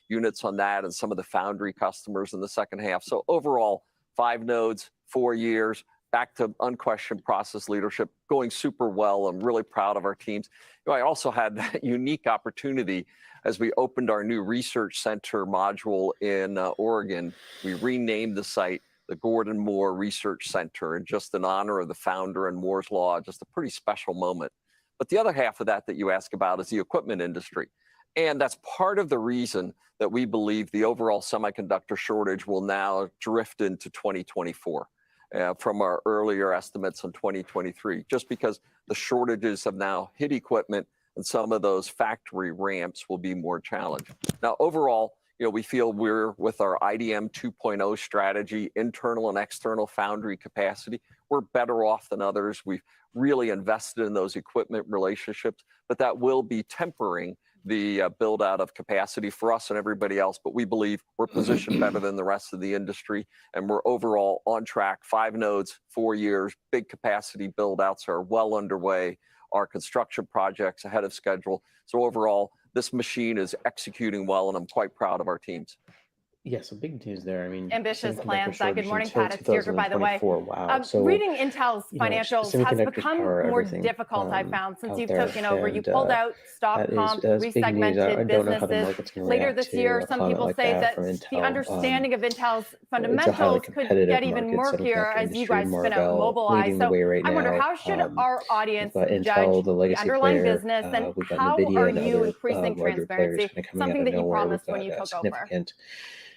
units on that and some of the foundry customers in the second half. So overall, 5 nodes, 4 years, back to unquestioned process leadership, going super well. I'm really proud of our teams. I also had that unique opportunity as we opened our new research center module in Oregon. We renamed the site the Gordon Moore Research Center, and just in honor of the founder and Moore's Law, just a pretty special moment. But the other half of that you ask about is the equipment industry. And that's part of the reason that we believe the overall semiconductor shortage will now drift into 2024 from our earlier estimates in 2023, just because the shortages have now hit equipment and some of those factory ramps will be more challenged. Now, overall, we feel we're with our IDM 2.0 strategy, internal and external foundry capacity, we're better off than others. We've really invested in those equipment relationships, but that will be tempering the build out of capacity for us and everybody else. But we believe we're positioned better than the rest of the industry, and we're overall on track. 5 nodes, 4 years, big capacity build outs are well underway. Our construction projects ahead of schedule. So overall, this machine is executing well, and I'm quite proud of our teams. Yeah, so big news there. I mean, ambitious plans. Good morning, until Pat. It's Deirdre, by the way. Wow. So, reading Intel's financials has become more difficult, I've found, since you've taken over. You pulled out stock comp, resegmented businesses. Later this year, some people say that the understanding of Intel's fundamentals could get even murkier as you guys spin out Mobileye. So I wonder, how should our audience judge the underlying business, and how are you increasing transparency, something that you promised when you took over?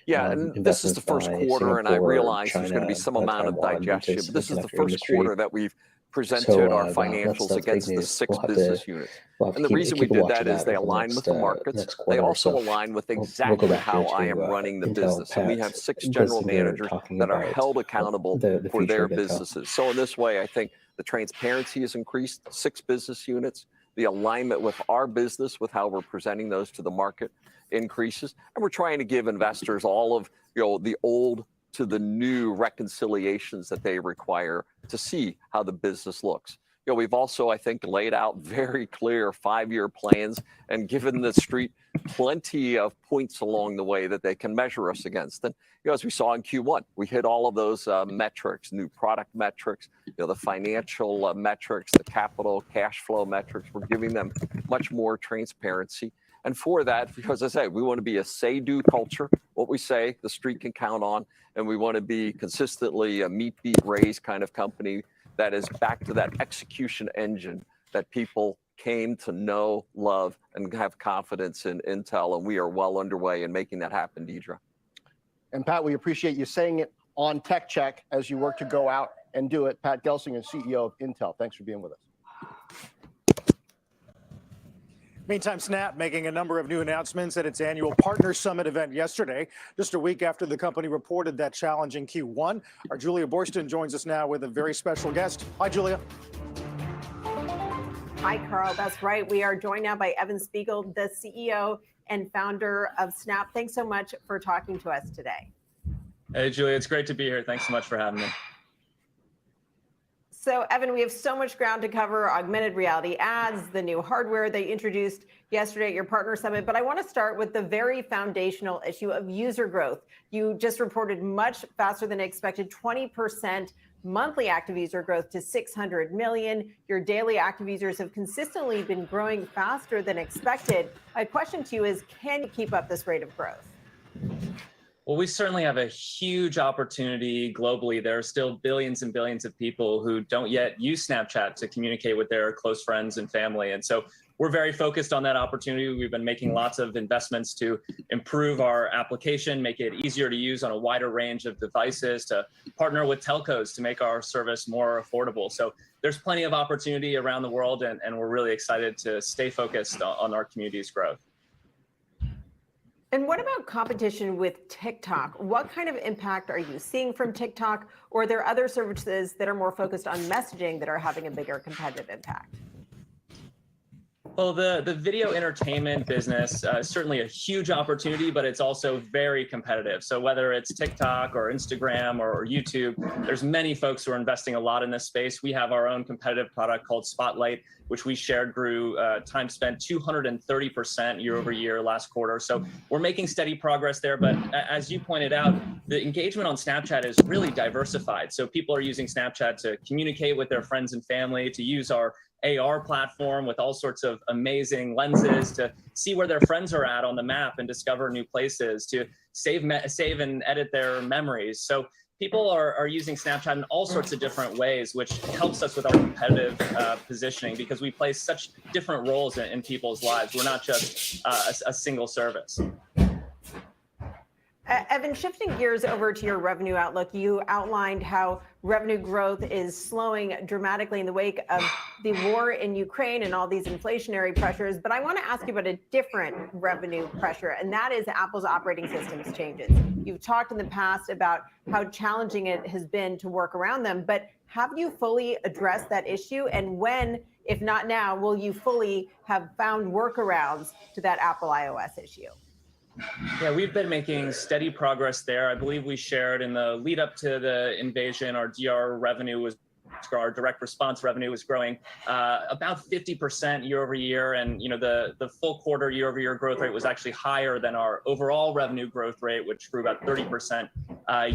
Yeah, and this is the first quarter, and I realize there's going to be some amount of digestion, but this is the first quarter that we've presented our financials against the 6 business units. And the reason we did that is they align with the markets. They also align with exactly how I am running the business. And we have 6 general managers that are held accountable for their businesses. So in this way, I think the transparency has increased, 6 business units. The alignment with our business, with how we're presenting those to the market, increases. And we're trying to give investors all of the old to the new reconciliations that they require to see how the business looks. We've also, I think, laid out very clear 5-year plans and given the street plenty of points along the way that they can measure us against. And as we saw in Q1, we hit all of those metrics, new product metrics, the financial metrics, the capital cash flow metrics. We're giving them much more transparency. And for that, because as I say, we want to be a say-do culture. What we say, the street can count on, and we want to be consistently a meet, beat, raise kind of company that is back to that execution engine that people came to know, love, and have confidence in Intel. And we are well underway in making that happen, Deidre. And Pat, we appreciate you saying it on Tech Check as you work to go out and do it. Pat Gelsinger, CEO of Intel. Thanks for being with us. Meantime, Snap making a number of new announcements at its annual Partner Summit event yesterday, just a week after the company reported that challenging Q1. Our Julia Borston joins us now with a very special guest. Hi, Julia. Hi, Carl. That's right. We are joined now by Evan Spiegel, the CEO and founder of Snap. Thanks so much for talking to us today. Hey, Julia. It's great to be here. Thanks so much for having me. So, Evan, we have so much ground to cover: augmented reality ads, the new hardware they introduced yesterday at your Partner Summit. But I want to start with the very foundational issue of user growth. You just reported much faster than expected, 20% monthly active user growth to 600 million. Your daily active users have consistently been growing faster than expected. My question to you is, can you keep up this rate of growth? Well, we certainly have a huge opportunity globally. There are still billions and billions of people who don't yet use Snapchat to communicate with their close friends and family. And so we're very focused on that opportunity. We've been making lots of investments to improve our application, make it easier to use on a wider range of devices, to partner with telcos to make our service more affordable. So there's plenty of opportunity around the world, and we're really excited to stay focused on our community's growth. And what about competition with TikTok? What kind of impact are you seeing from TikTok? Or are there other services that are more focused on messaging that are having a bigger competitive impact? Well, the video entertainment business is certainly a huge opportunity, but it's also very competitive. So whether it's TikTok or Instagram or YouTube, there's many folks who are investing a lot in this space. We have our own competitive product called Spotlight, which we shared grew time spent 230% year over year last quarter. So we're making steady progress there. But as you pointed out, the engagement on Snapchat is really diversified. So people are using Snapchat to communicate with their friends and family, to use our AR platform with all sorts of amazing lenses, to see where their friends are at on the map and discover new places, to save and edit their memories. So people are using Snapchat in all sorts of different ways, which helps us with our competitive positioning, because we play such different roles in people's lives. We're not just a single service. Evan, shifting gears over to your revenue outlook, you outlined how revenue growth is slowing dramatically in the wake of the war in Ukraine and all these inflationary pressures. But I want to ask you about a different revenue pressure, and that is Apple's operating systems changes. You've talked in the past about how challenging it has been to work around them, but have you fully addressed that issue? And when, if not now, will you fully have found workarounds to that Apple iOS issue? Yeah, we've been making steady progress there. I believe we shared in the lead up to the invasion, our direct response revenue was growing about 50% year over year. And the full quarter year over year growth rate was actually higher than our overall revenue growth rate, which grew about 30%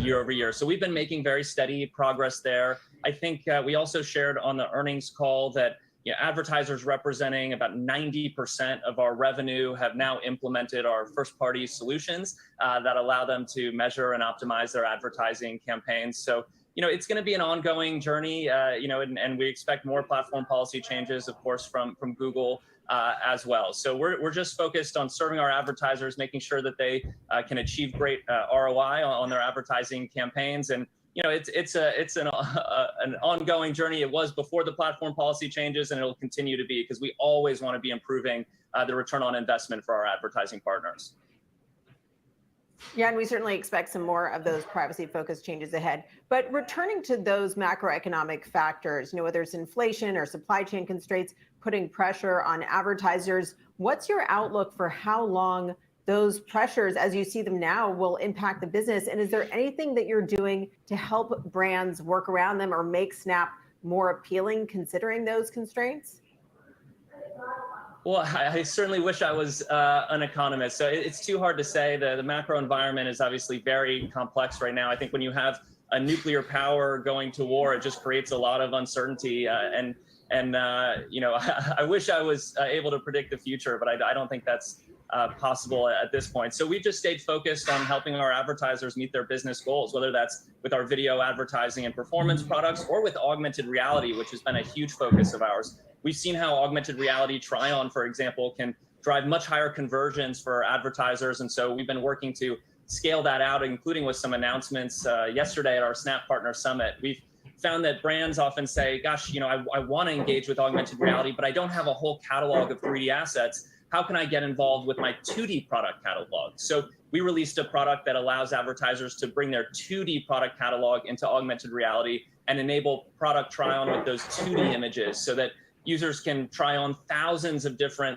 year over year. So we've been making very steady progress there. I think we also shared on the earnings call that advertisers representing about 90% of our revenue have now implemented our first-party solutions that allow them to measure and optimize their advertising campaigns. So, it's going to be an ongoing journey, and we expect more platform policy changes, of course, from Google as well. So we're just focused on serving our advertisers, making sure that they can achieve great ROI on their advertising campaigns. And it's an ongoing journey. It was before the platform policy changes, and it'll continue to be, because we always want to be improving the return on investment for our advertising partners. Yeah, and we certainly expect some more of those privacy-focused changes ahead. But returning to those macroeconomic factors, whether it's inflation or supply chain constraints, putting pressure on advertisers. What's your outlook for how long those pressures, as you see them now, will impact the business? And is there anything that you're doing to help brands work around them or make Snap more appealing considering those constraints? Well, I certainly wish I was an economist. So it's too hard to say. The macro environment is obviously very complex right now. I think when you have a nuclear power going to war, it just creates a lot of uncertainty. And I wish I was able to predict the future, but I don't think that's possible at this point. So we've just stayed focused on helping our advertisers meet their business goals, whether that's with our video advertising and performance products or with augmented reality, which has been a huge focus of ours. We've seen how augmented reality try-on, for example, can drive much higher conversions for advertisers. And so we've been working to scale that out, including with some announcements yesterday at our Snap Partner Summit. We've found that brands often say, gosh, I want to engage with augmented reality, but I don't have a whole catalog of 3D assets. How can I get involved with my 2D product catalog? So we released a product that allows advertisers to bring their 2D product catalog into augmented reality and enable product try-on with those 2D images so that users can try on thousands of different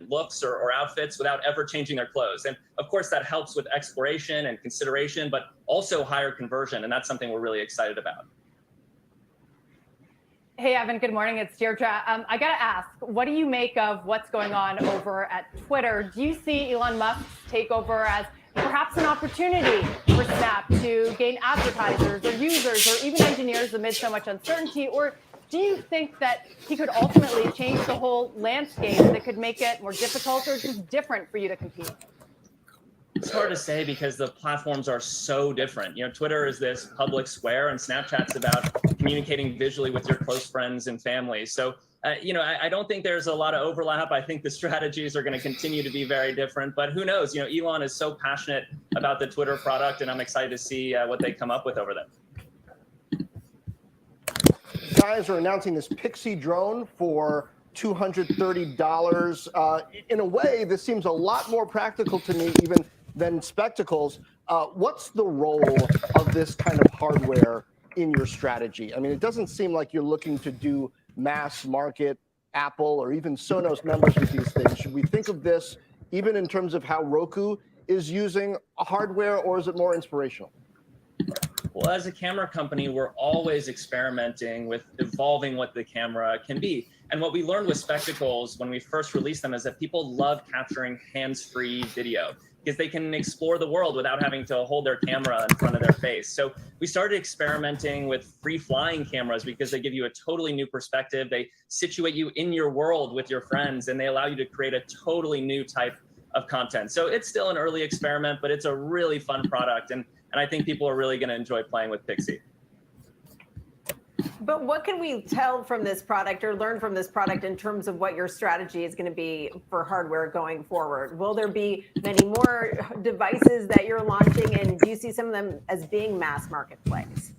looks or outfits without ever changing their clothes. And of course, that helps with exploration and consideration, but also higher conversion. And that's something we're really excited about. Hey, Evan, good morning. It's Deirdre. I got to ask, what do you make of what's going on over at Twitter? Do you see Elon Musk's takeover as perhaps an opportunity for Snap to gain advertisers or users or even engineers amid so much uncertainty? Or do you think that he could ultimately change the whole landscape that could make it more difficult or just different for you to compete? It's hard to say because the platforms are so different. Twitter is this public square and Snapchat's about communicating visually with your close friends and family. So, I don't think there's a lot of overlap. I think the strategies are going to continue to be very different, but who knows? Elon is so passionate about the Twitter product and I'm excited to see what they come up with over there. Guys are announcing this Pixie drone for $230. In a way, this seems a lot more practical to me even than spectacles. What's the role of this kind of hardware in your strategy? I mean, it doesn't seem like you're looking to do mass market Apple or even Sonos numbers with these things. Should we think of this even in terms of how Roku is using hardware, or is it more inspirational? Well, as a camera company, we're always experimenting with evolving what the camera can be. And what we learned with spectacles when we first released them is that people love capturing hands-free video because they can explore the world without having to hold their camera in front of their face. So we started experimenting with free-flying cameras because they give you a totally new perspective. They situate you in your world with your friends, and they allow you to create a totally new type of content. So it's still an early experiment, but it's a really fun product. And I think people are really going to enjoy playing with Pixie. But what can we tell from this product or learn from this product in terms of what your strategy is going to be for hardware going forward? Will there be many more devices that you're launching, and do you see some of them as being mass market plays?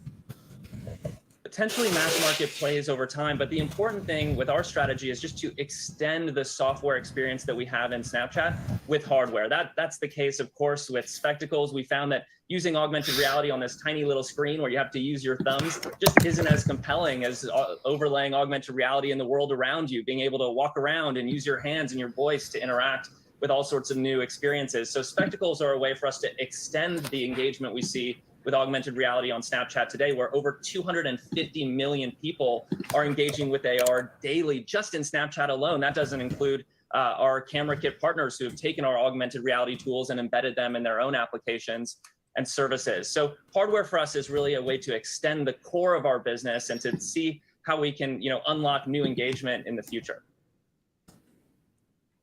Potentially mass market plays over time, but the important thing with our strategy is just to extend the software experience that we have in Snapchat with hardware. That's the case, of course, with spectacles. We found that using augmented reality on this tiny little screen where you have to use your thumbs just isn't as compelling as overlaying augmented reality in the world around you, being able to walk around and use your hands and your voice to interact with all sorts of new experiences. So spectacles are a way for us to extend the engagement we see with augmented reality on Snapchat today, where over 250 million people are engaging with AR daily just in Snapchat alone. That doesn't include our camera kit partners who have taken our augmented reality tools and embedded them in their own applications and services. So hardware for us is really a way to extend the core of our business and to see how we can, unlock new engagement in the future.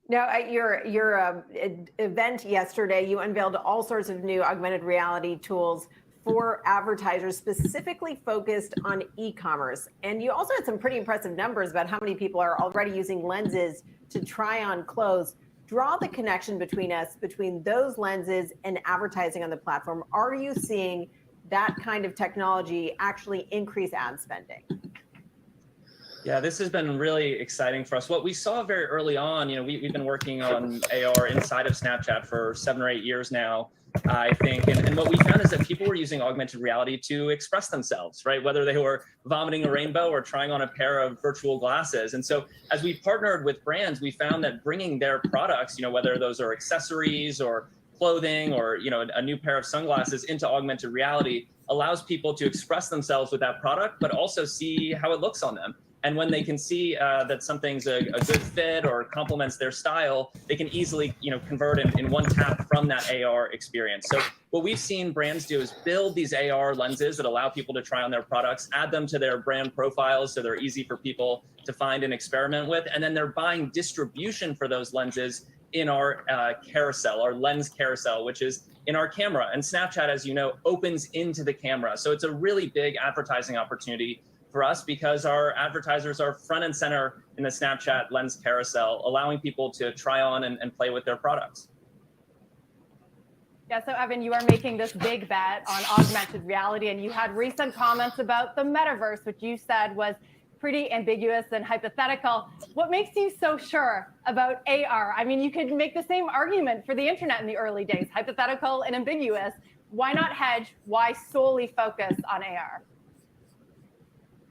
Now, at your event yesterday, you unveiled all sorts of new augmented reality tools for advertisers specifically focused on e-commerce. And you also had some pretty impressive numbers about how many people are already using lenses to try on clothes. Draw the connection between those lenses and advertising on the platform. Are you seeing that kind of technology actually increase ad spending? Yeah, this has been really exciting for us. What we saw very early on, we've been working on AR inside of Snapchat for 7 or 8 years now, I think. And what we found is that people were using augmented reality to express themselves, right? Whether they were vomiting a rainbow or trying on a pair of virtual glasses. And so as we partnered with brands, we found that bringing their products, whether those are accessories or clothing or, a new pair of sunglasses into augmented reality allows people to express themselves with that product, but also see how it looks on them. And when they can see that something's a good fit or complements their style, they can easily, convert in one tap from that AR experience. So what we've seen brands do is build these AR lenses that allow people to try on their products, add them to their brand profiles so they're easy for people to find and experiment with. And then they're buying distribution for those lenses in our carousel, our lens carousel, which is in our camera. And Snapchat, as you know, opens into the camera. So it's a really big advertising opportunity for us because our advertisers are front and center in the Snapchat lens carousel, allowing people to try on and play with their products. Yeah, so Evan, you are making this big bet on augmented reality, and you had recent comments about the metaverse, which you said was pretty ambiguous and hypothetical. What makes you so sure about AR? I mean, you could make the same argument for the internet in the early days, hypothetical and ambiguous. Why not hedge? Why solely focus on AR?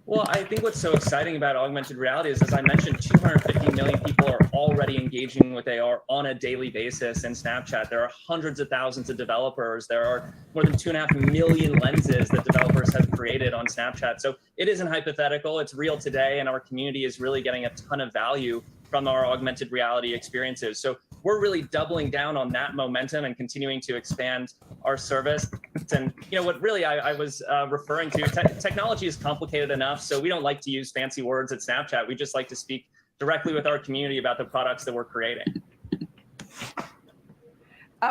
Well, I think what's so exciting about augmented reality is, as I mentioned, 250 million people are already engaging with AR on a daily basis in Snapchat. There are hundreds of thousands of developers. There are more than 2.5 million lenses that developers have created on Snapchat. So it isn't hypothetical, it's real today, and our community is really getting a ton of value from our augmented reality experiences. So we're really doubling down on that momentum and continuing to expand our service. And what really I was referring to, technology is complicated enough, so we don't like to use fancy words at Snapchat. We just like to speak directly with our community about the products that we're creating.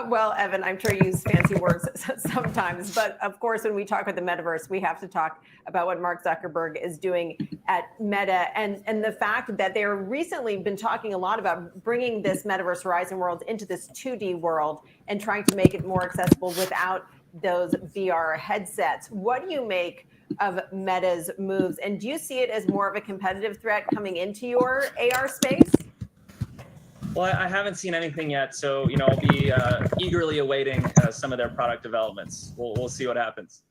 Well, Evan, I'm sure you use fancy words sometimes, but of course, when we talk about the metaverse, we have to talk about what Mark Zuckerberg is doing at Meta and the fact that they're recently been talking a lot about bringing this metaverse Horizon world into this 2D world and trying to make it more accessible without those VR headsets. What do you make of Meta's moves, and do you see it as more of a competitive threat coming into your AR space? Well, I haven't seen anything yet, so I'll be eagerly awaiting some of their product developments. We'll see what happens.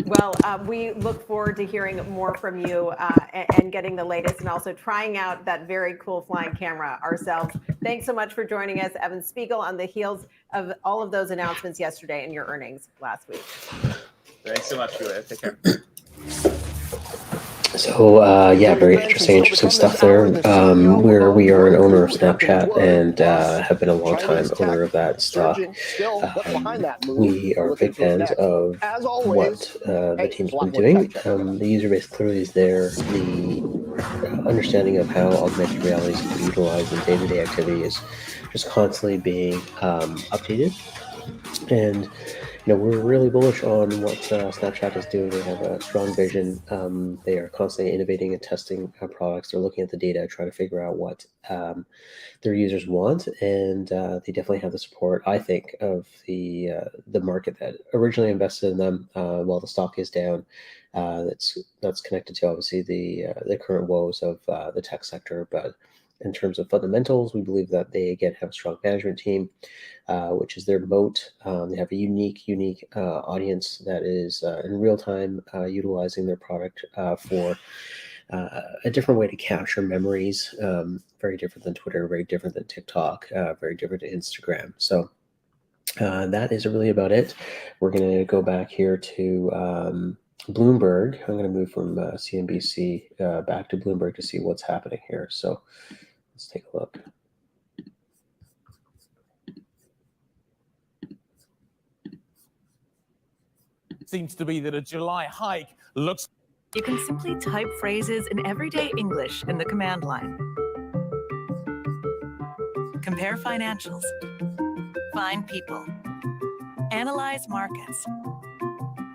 Well, we look forward to hearing more from you and getting the latest, and also trying out that very cool flying camera ourselves. Thanks so much for joining us, Evan Spiegel, on the heels of all of those announcements yesterday and your earnings last week. Thanks so much, Julia. Take care. So yeah, very interesting stuff there. We are an owner of Snapchat and have been a long time owner of that stock. We are big fans of what the team's been doing. The user base clearly is there. The understanding of how augmented reality is to be utilized in day-to-day activity is just constantly being updated. And we're really bullish on what Snapchat is doing. They have a strong vision. They are constantly innovating and testing products. They're looking at the data, trying to figure out what their users want, and they definitely have the support, I think, of the market that originally invested in them. While the stock is down, that's connected to obviously the current woes of the tech sector, but in terms of fundamentals, we believe that they, again, have a strong management team, which is their moat. They have a unique audience that is in real time utilizing their product for a different way to capture memories, very different than Twitter, very different than TikTok, very different than Instagram. So that is really about it. We're going to go back here to Bloomberg. I'm going to move from CNBC back to Bloomberg to see what's happening here. So let's take a look. Seems to be that a July hike looks... You can simply type phrases in everyday English in the command line. Compare financials. Find people. Analyze markets.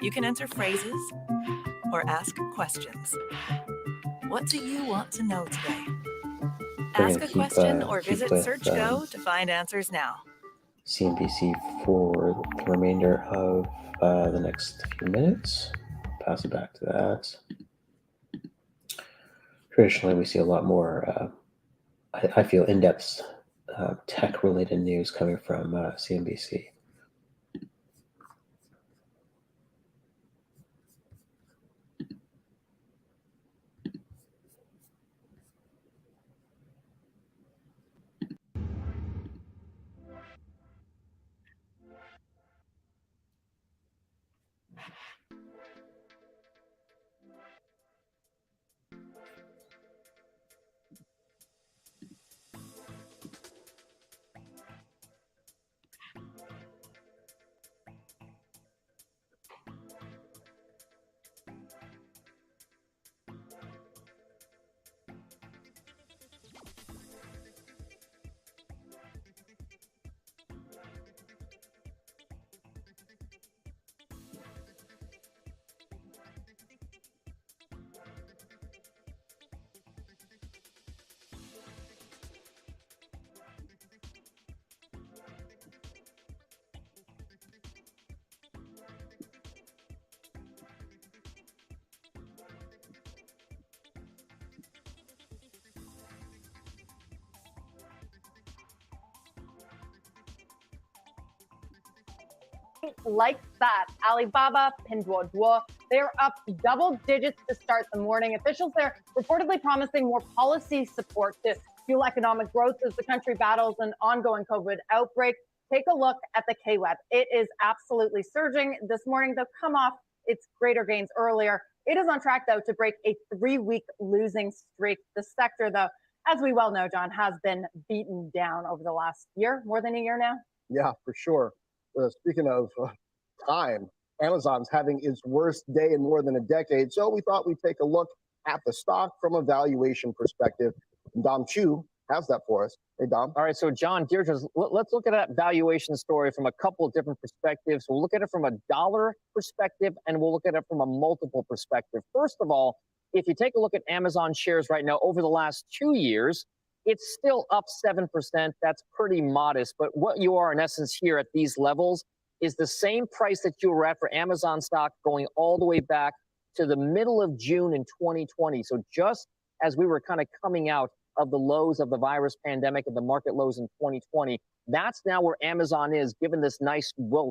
You can enter phrases or ask questions. What do you want to know today? Ask a question or visit SearchGo to find answers now. CNBC for the remainder of the next few minutes. pass it back to that. Traditionally, we see a lot more, I feel, in-depth tech-related news coming from CNBC. Like that, Alibaba, Pinduoduo, they're up double digits to start the morning. Officials there reportedly promising more policy support to fuel economic growth as the country battles an ongoing COVID outbreak. Take a look at the K-Web. It is absolutely surging this morning, though come off its greater gains earlier. It is on track, though, to break a 3-week losing streak. The sector, though, as we well know, John, has been beaten down over the last year, more than a year now. Yeah, for sure. Speaking of time, Amazon's having its worst day in more than a decade. So we thought we'd take a look at the stock from a valuation perspective. Dom Chu has that for us. Hey, Dom. All right, so John, Deirdre, let's look at that valuation story from a couple of different perspectives. We'll look at it from a dollar perspective, and we'll look at it from a multiple perspective. First of all, if you take a look at Amazon shares right now over the last 2 years, it's still up 7%. That's pretty modest. But what you are, in essence, here at these levels is the same price that you were at for Amazon stock going all the way back to the middle of June in 2020. So just as we were kind of coming out of the lows of the virus pandemic and the market lows in 2020, that's now where Amazon is, given this nice, 12%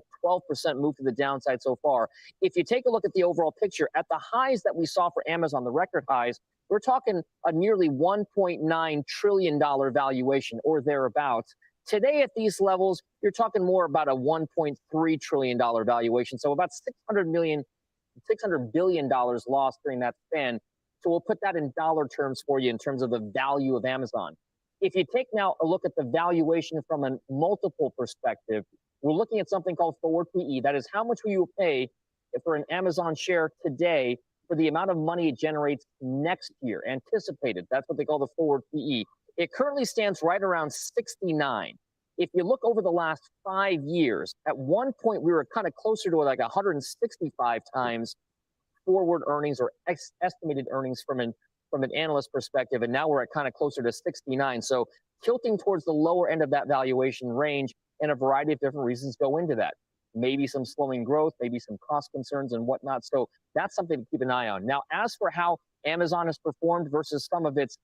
move to the downside so far. If you take a look at the overall picture, at the highs that we saw for Amazon, the record highs, we're talking a nearly $1.9 trillion valuation or thereabouts. Today at these levels, you're talking more about a $1.3 trillion valuation. So about $600 billion lost during that span. So we'll put that in dollar terms for you in terms of the value of Amazon. If you take now a look at the valuation from a multiple perspective, we're looking at something called forward PE. That is, how much will you pay for an Amazon share today for the amount of money it generates next year, anticipated. That's what they call the forward PE. It currently stands right around 69. If you look over the last 5 years, at one point we were kind of closer to like 165 times forward earnings or estimated earnings from an analyst perspective, and now we're at kind of closer to 69. So tilting towards the lower end of that valuation range, and a variety of different reasons go into that. Maybe some slowing growth, maybe some cost concerns and whatnot. So that's something to keep an eye on. Now, as for how Amazon has performed versus some of its,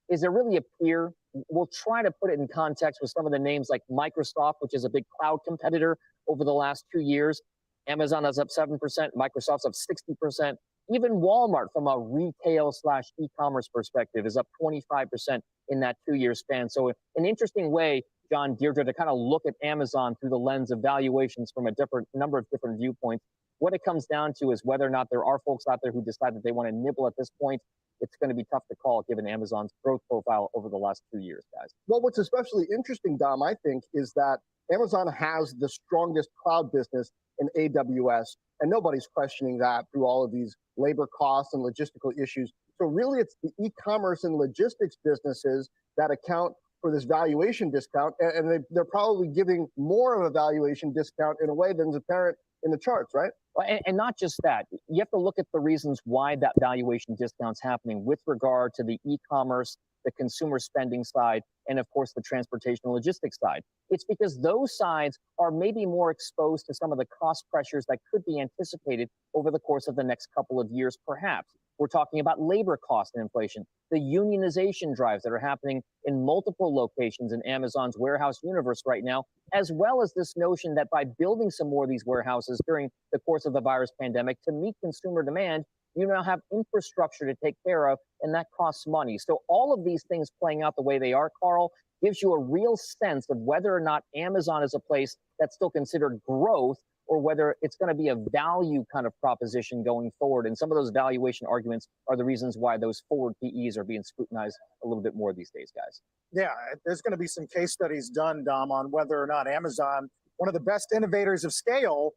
is there really a peer? We'll try to put it in context with some of the names like Microsoft, which is a big cloud competitor over the last 2 years. Amazon is up 7%, Microsoft's up 60%. Even Walmart, from a retail/e-commerce perspective, is up 25% in that 2-year span. So an interesting way, John, Deirdre, to kind of look at Amazon through the lens of valuations from a number of different viewpoints. What it comes down to is whether or not there are folks out there who decide that they want to nibble at this point. It's going to be tough to call given Amazon's growth profile over the last 2 years, guys. Well, what's especially interesting, Dom, I think, is that Amazon has the strongest cloud business in AWS, and nobody's questioning that through all of these labor costs and logistical issues. So really, it's the e-commerce and logistics businesses that account for this valuation discount, and they're probably giving more of a valuation discount in a way than is apparent in the charts, right? And not just that, you have to look at the reasons why that valuation discount's happening with regard to the e-commerce the consumer spending side, and of course the transportation and logistics side. It's because those sides are maybe more exposed to some of the cost pressures that could be anticipated over the course of the next couple of years, perhaps. We're talking about labor cost and inflation, the unionization drives that are happening in multiple locations in Amazon's warehouse universe right now, as well as this notion that by building some more of these warehouses during the course of the virus pandemic to meet consumer demand, you now have infrastructure to take care of, and that costs money. So all of these things playing out the way they are, Carl, gives you a real sense of whether or not Amazon is a place that's still considered growth or whether it's going to be a value kind of proposition going forward. And some of those valuation arguments are the reasons why those forward PEs are being scrutinized a little bit more these days, guys. Yeah, there's going to be some case studies done, Dom, on whether or not Amazon, one of the best innovators of scale,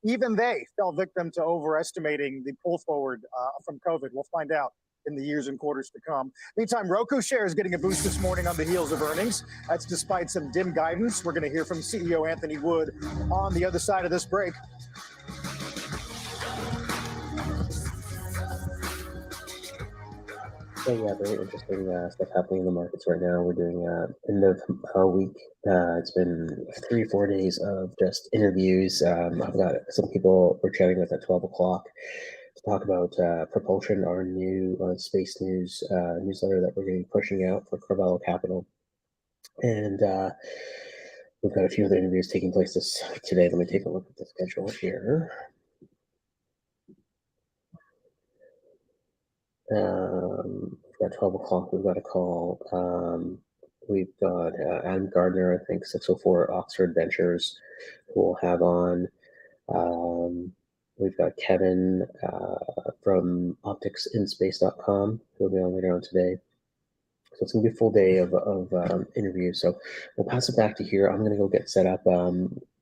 even they fell victim to overestimating the pull forward from COVID. We'll find out in the years and quarters to come. Meantime, Roku shares getting a boost this morning on the heels of earnings. That's despite some dim guidance. We're going to hear from CEO Anthony Wood on the other side of this break. So yeah, very interesting stuff happening in the markets right now. We're doing end of week. It's been 3-4 days of just interviews. I've got some people we're chatting with at 12 o'clock to talk about Propulsion, our new space news newsletter that we're going to be pushing out for Carvalho Capital. And we've got a few other interviews taking place today. Let me take a look at the schedule here. We've got 12 o'clock. We've got a call. We've got Adam Gardner, I think 604 Oxford Ventures, who we'll have on. We've got Kevin from opticsinspace.com, who will be on later on today. So it's going to be a full day of interviews. So we'll pass it back to here. I'm going to go get set up.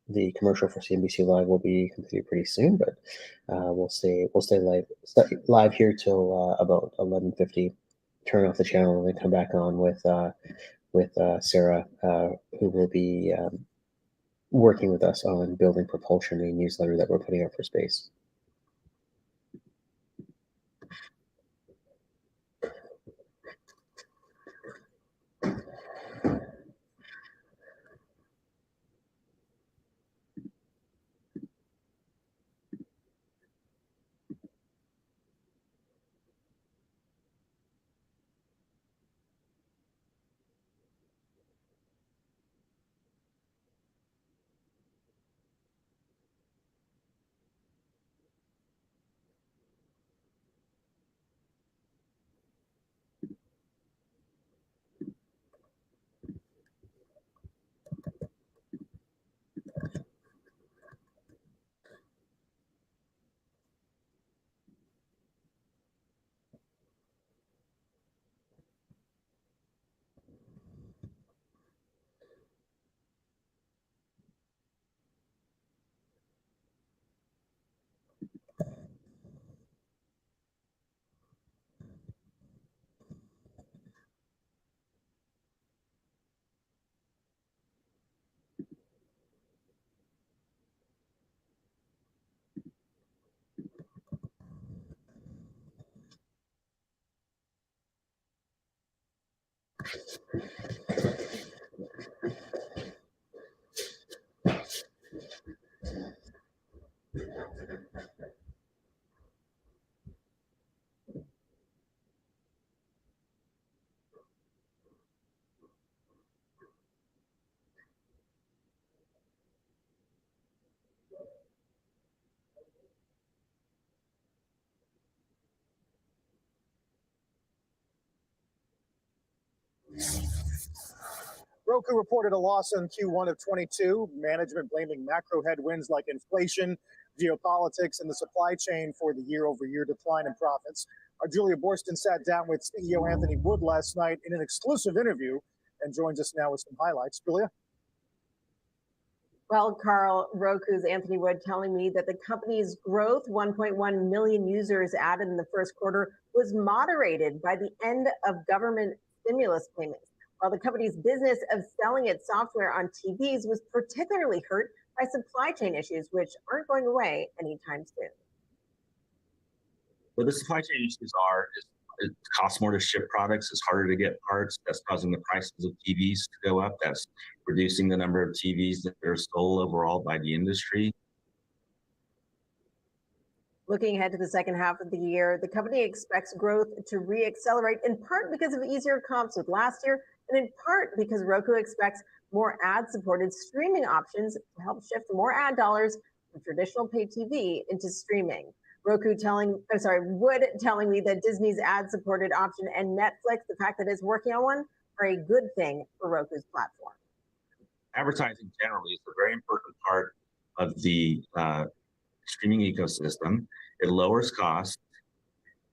The commercial for CNBC Live will be completed pretty soon, but we'll stay live here till about 11:50. Turn off the channel and then come back on with Sarah, who will be working with us on building Propulsion, a newsletter that we're putting out for space. Roku reported a loss in Q1 of 22. Management blaming macro headwinds like inflation, geopolitics, and the supply chain for the year-over-year decline in profits. Our Julia Borston sat down with CEO Anthony Wood last night in an exclusive interview and joins us now with some highlights. Julia? Well, Carl, Roku's Anthony Wood telling me that the company's growth, 1.1 million users added in the first quarter, was moderated by the end of government stimulus payments, while the company's business of selling its software on TVs was particularly hurt by supply chain issues, which aren't going away anytime soon. What the supply chain issues are is It costs more to ship products. It's harder to get parts. That's causing the prices of TVs to go up. That's reducing the number of TVs that are sold overall by the industry. Looking ahead to the second half of the year, the company expects growth to re-accelerate in part because of easier comps with last year, and in part because Roku expects more ad-supported streaming options to help shift more ad dollars from traditional pay TV into streaming. Wood telling me that Disney's ad-supported option and Netflix, the fact that it's working on one, are a good thing for Roku's platform. Advertising generally is a very important part of the streaming ecosystem. It lowers costs,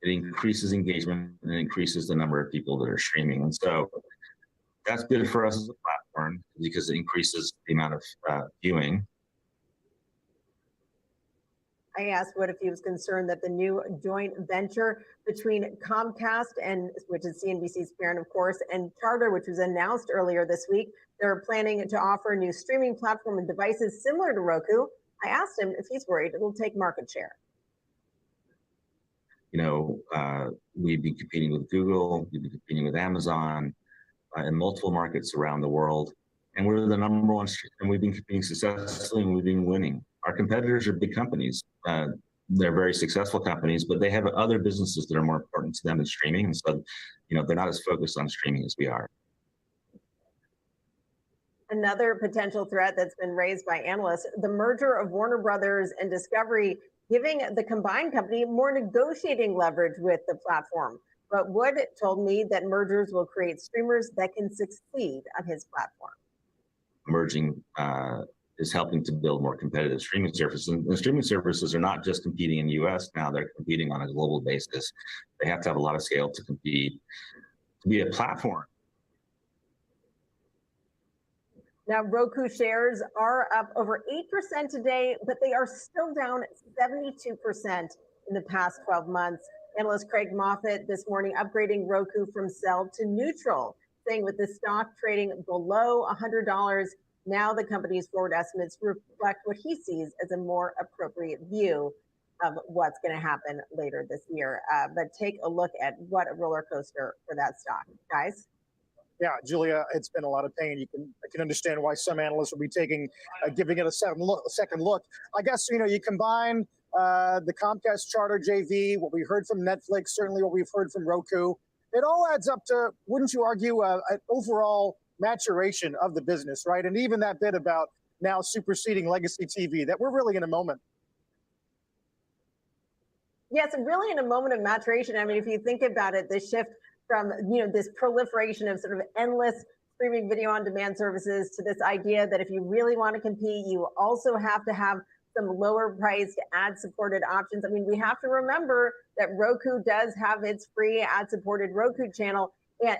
it increases engagement, and it increases the number of people that are streaming. And so that's good for us as a platform because it increases the amount of viewing. I asked Wood if he was concerned that the new joint venture between Comcast, which is CNBC's parent, of course, and Charter, which was announced earlier this week, they're planning to offer a new streaming platform and devices similar to Roku. I asked him if he's worried it'll take market share. We've been competing with Google, we've been competing with Amazon in multiple markets around the world, and we're the number one, and we've been competing successfully, and we've been winning. Our competitors are big companies. They're very successful companies, but they have other businesses that are more important to them than streaming, and so, they're not as focused on streaming as we are. Another potential threat that's been raised by analysts, the merger of Warner Brothers and Discovery, giving the combined company more negotiating leverage with the platform. But Wood told me that mergers will create streamers that can succeed on his platform. Merging is helping to build more competitive streaming services. And the streaming services are not just competing in the US now, they're competing on a global basis. They have to have a lot of scale to compete, to be a platform. Now, Roku shares are up over 8% today, but they are still down 72% in the past 12 months. Analyst Craig Moffett this morning upgrading Roku from sell to neutral, saying with the stock trading below $100, now the company's forward estimates reflect what he sees as a more appropriate view of what's going to happen later this year. But take a look at what a roller coaster for that stock, guys. Yeah, Julia, it's been a lot of pain. I can understand why some analysts will be giving it a second look. I guess, you combine the Comcast Charter JV, what we heard from Netflix, certainly what we've heard from Roku. It all adds up to, wouldn't you argue, an overall maturation of the business, right? And even that bit about now superseding legacy TV, that we're really in a moment. Yes, really in a moment of maturation. I mean, if you think about it, the shift from this proliferation of sort of endless streaming video on demand services to this idea that if you really want to compete, you also have to have some lower priced ad supported options. I mean, we have to remember that Roku does have its free ad supported Roku channel.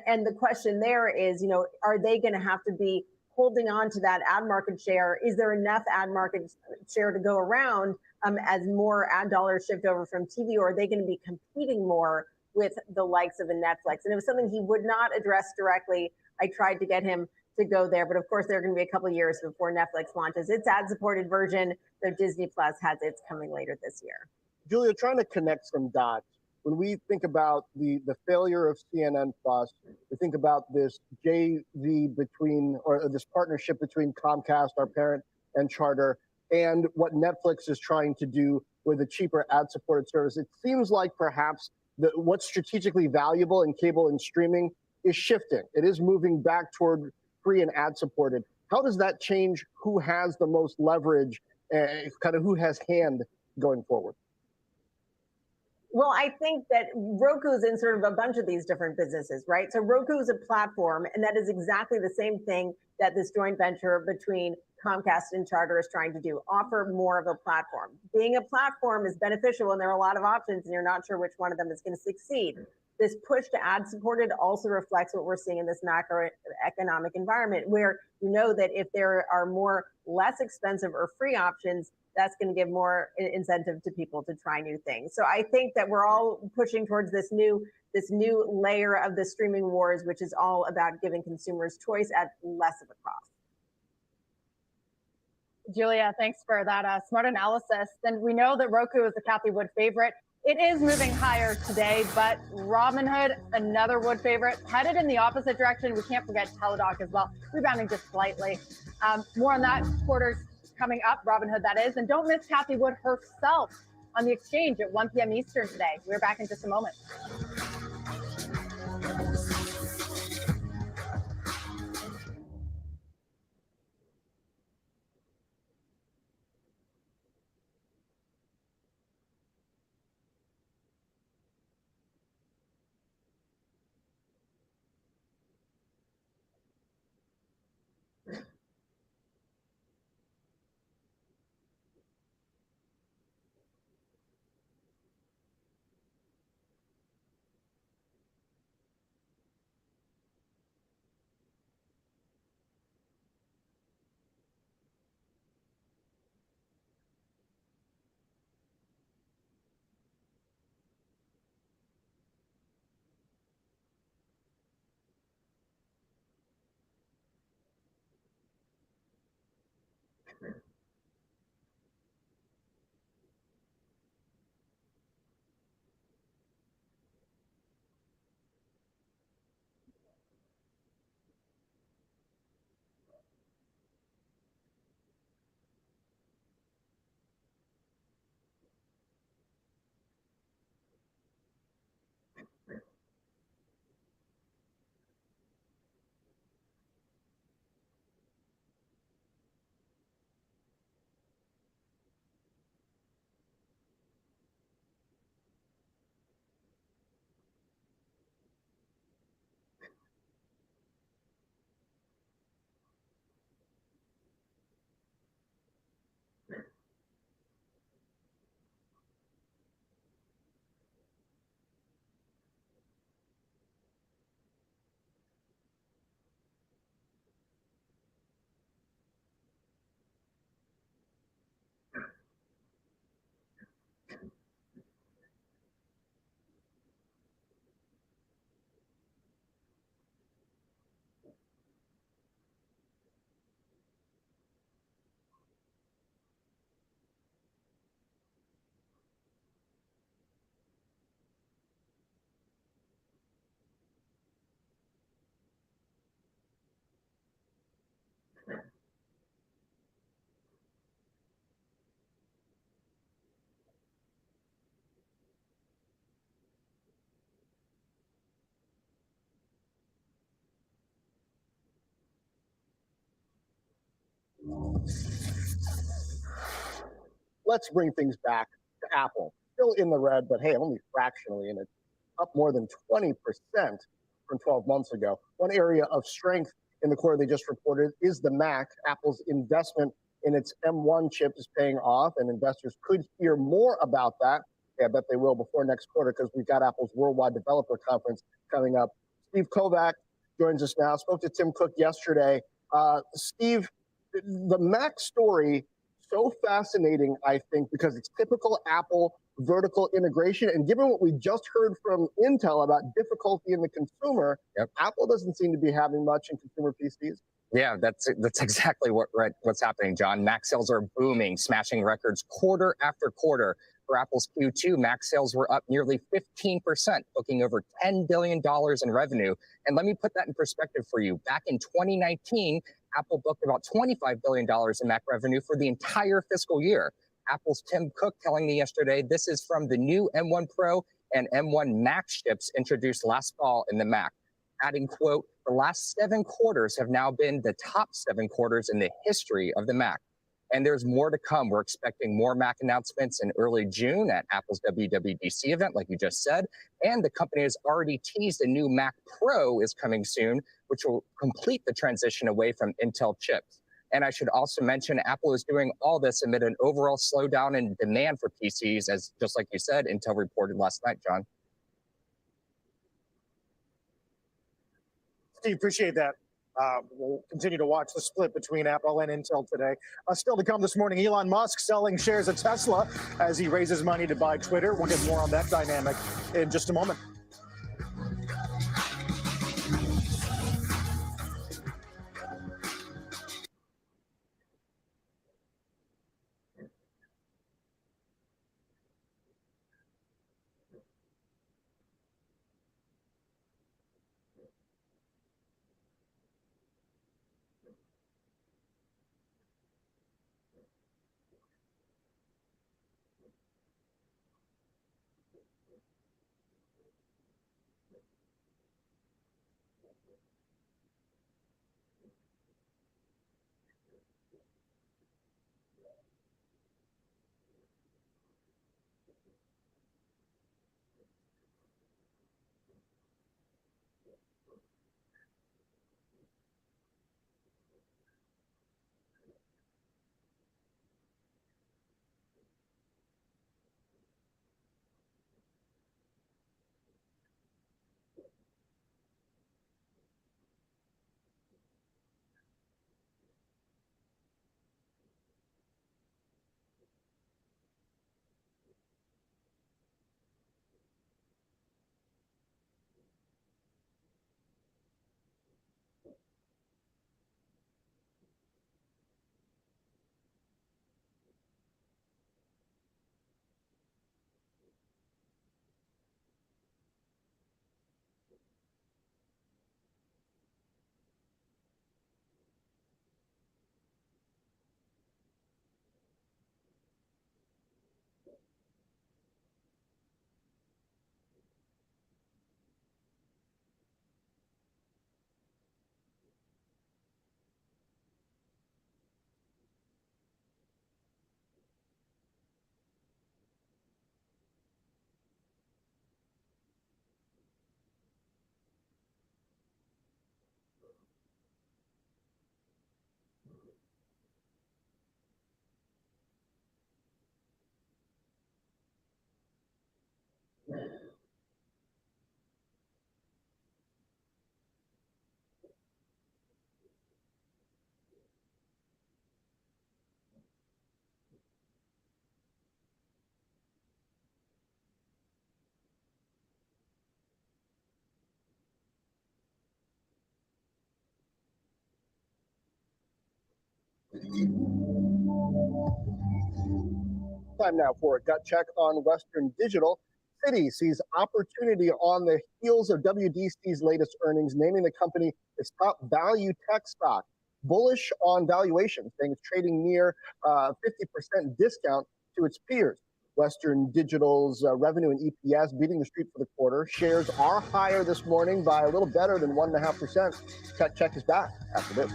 And the question there is, are they going to have to be holding on to that ad market share? Is there enough ad market share to go around as more ad dollars shift over from TV, or are they going to be competing more with the likes of a Netflix? And it was something he would not address directly. I tried to get him to go there, but of course there are going to be a couple of years before Netflix launches its ad-supported version, though Disney Plus has its coming later this year. Julia, trying to connect some dots. When we think about the failure of CNN Plus, we think about this JV between, or this partnership between Comcast, our parent, and Charter, and what Netflix is trying to do with a cheaper ad-supported service. It seems like perhaps what's strategically valuable in cable and streaming is shifting. It is moving back toward free and ad-supported. How does that change who has the most leverage, kind of who has hand going forward? Well, I think that Roku's in sort of a bunch of these different businesses, right? So Roku is a platform, and that is exactly the same thing that this joint venture between Comcast and Charter is trying to do, offer more of a platform. Being a platform is beneficial when there are a lot of options and you're not sure which one of them is going to succeed. This push to ad-supported also reflects what we're seeing in this macroeconomic environment, where that if there are more less expensive or free options, that's going to give more incentive to people to try new things. So I think that we're all pushing towards this new layer of the streaming wars, which is all about giving consumers choice at less of a cost. Julia, thanks for that smart analysis. And we know that Roku is a Kathy Wood favorite. It is moving higher today, but Robinhood, another Wood favorite, headed in the opposite direction. We can't forget Teladoc as well, rebounding just slightly. More on that quarter's coming up, Robinhood that is. And don't miss Kathy Wood herself on the exchange at 1 p.m. Eastern today. We're back in just a moment. Let's bring things back to Apple. Still in the red, but hey, only fractionally in it. Up more than 20% from 12 months ago. One area of strength in the quarter they just reported is the Mac. Apple's investment in its M1 chip is paying off, and investors could hear more about that. Yeah, I bet they will before next quarter, because we've got Apple's Worldwide Developer Conference coming up. Steve Kovac joins us now. Spoke to Tim Cook yesterday. Steve, the Mac story, so fascinating, I think, because it's typical Apple vertical integration. And given what we just heard from Intel about difficulty in the consumer, Apple doesn't seem to be having much in consumer PCs. Yeah, that's exactly what's happening, John. Mac sales are booming, smashing records quarter after quarter. For Apple's Q2, Mac sales were up nearly 15%, booking over $10 billion in revenue. And let me put that in perspective for you. Back in 2019, Apple booked about $25 billion in Mac revenue for the entire fiscal year. Apple's Tim Cook telling me yesterday this is from the new M1 Pro and M1 Max chips introduced last fall in the Mac. Adding, quote, the last 7 quarters have now been the top 7 quarters in the history of the Mac. And there's more to come. We're expecting more Mac announcements in early June at Apple's WWDC event, like you just said. And the company has already teased a new Mac Pro is coming soon, which will complete the transition away from Intel chips. And I should also mention Apple is doing all this amid an overall slowdown in demand for PCs, as just like you said, Intel reported last night, John. Steve, appreciate that. We'll continue to watch the split between Apple and Intel today. Still to come this morning, Elon Musk selling shares of Tesla as he raises money to buy Twitter. We'll get more on that dynamic in just a moment. Time now for a gut check on Western Digital. Citi sees opportunity on the heels of WDC's latest earnings, naming the company its top value tech stock. Bullish on valuation, saying it's trading near 50% discount to its peers. Western Digital's revenue and EPS beating the street for the quarter. Shares are higher this morning by a little better than 1.5%. Gut check is back after this.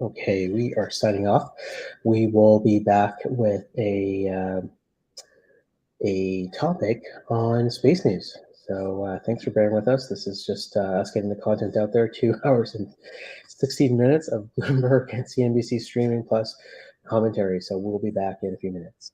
Okay, we are signing off. We will be back with a topic on space news. So thanks for bearing with us. This is just us getting the content out there. 2 hours and 16 minutes of Bloomberg and CNBC streaming plus commentary. So we'll be back in a few minutes.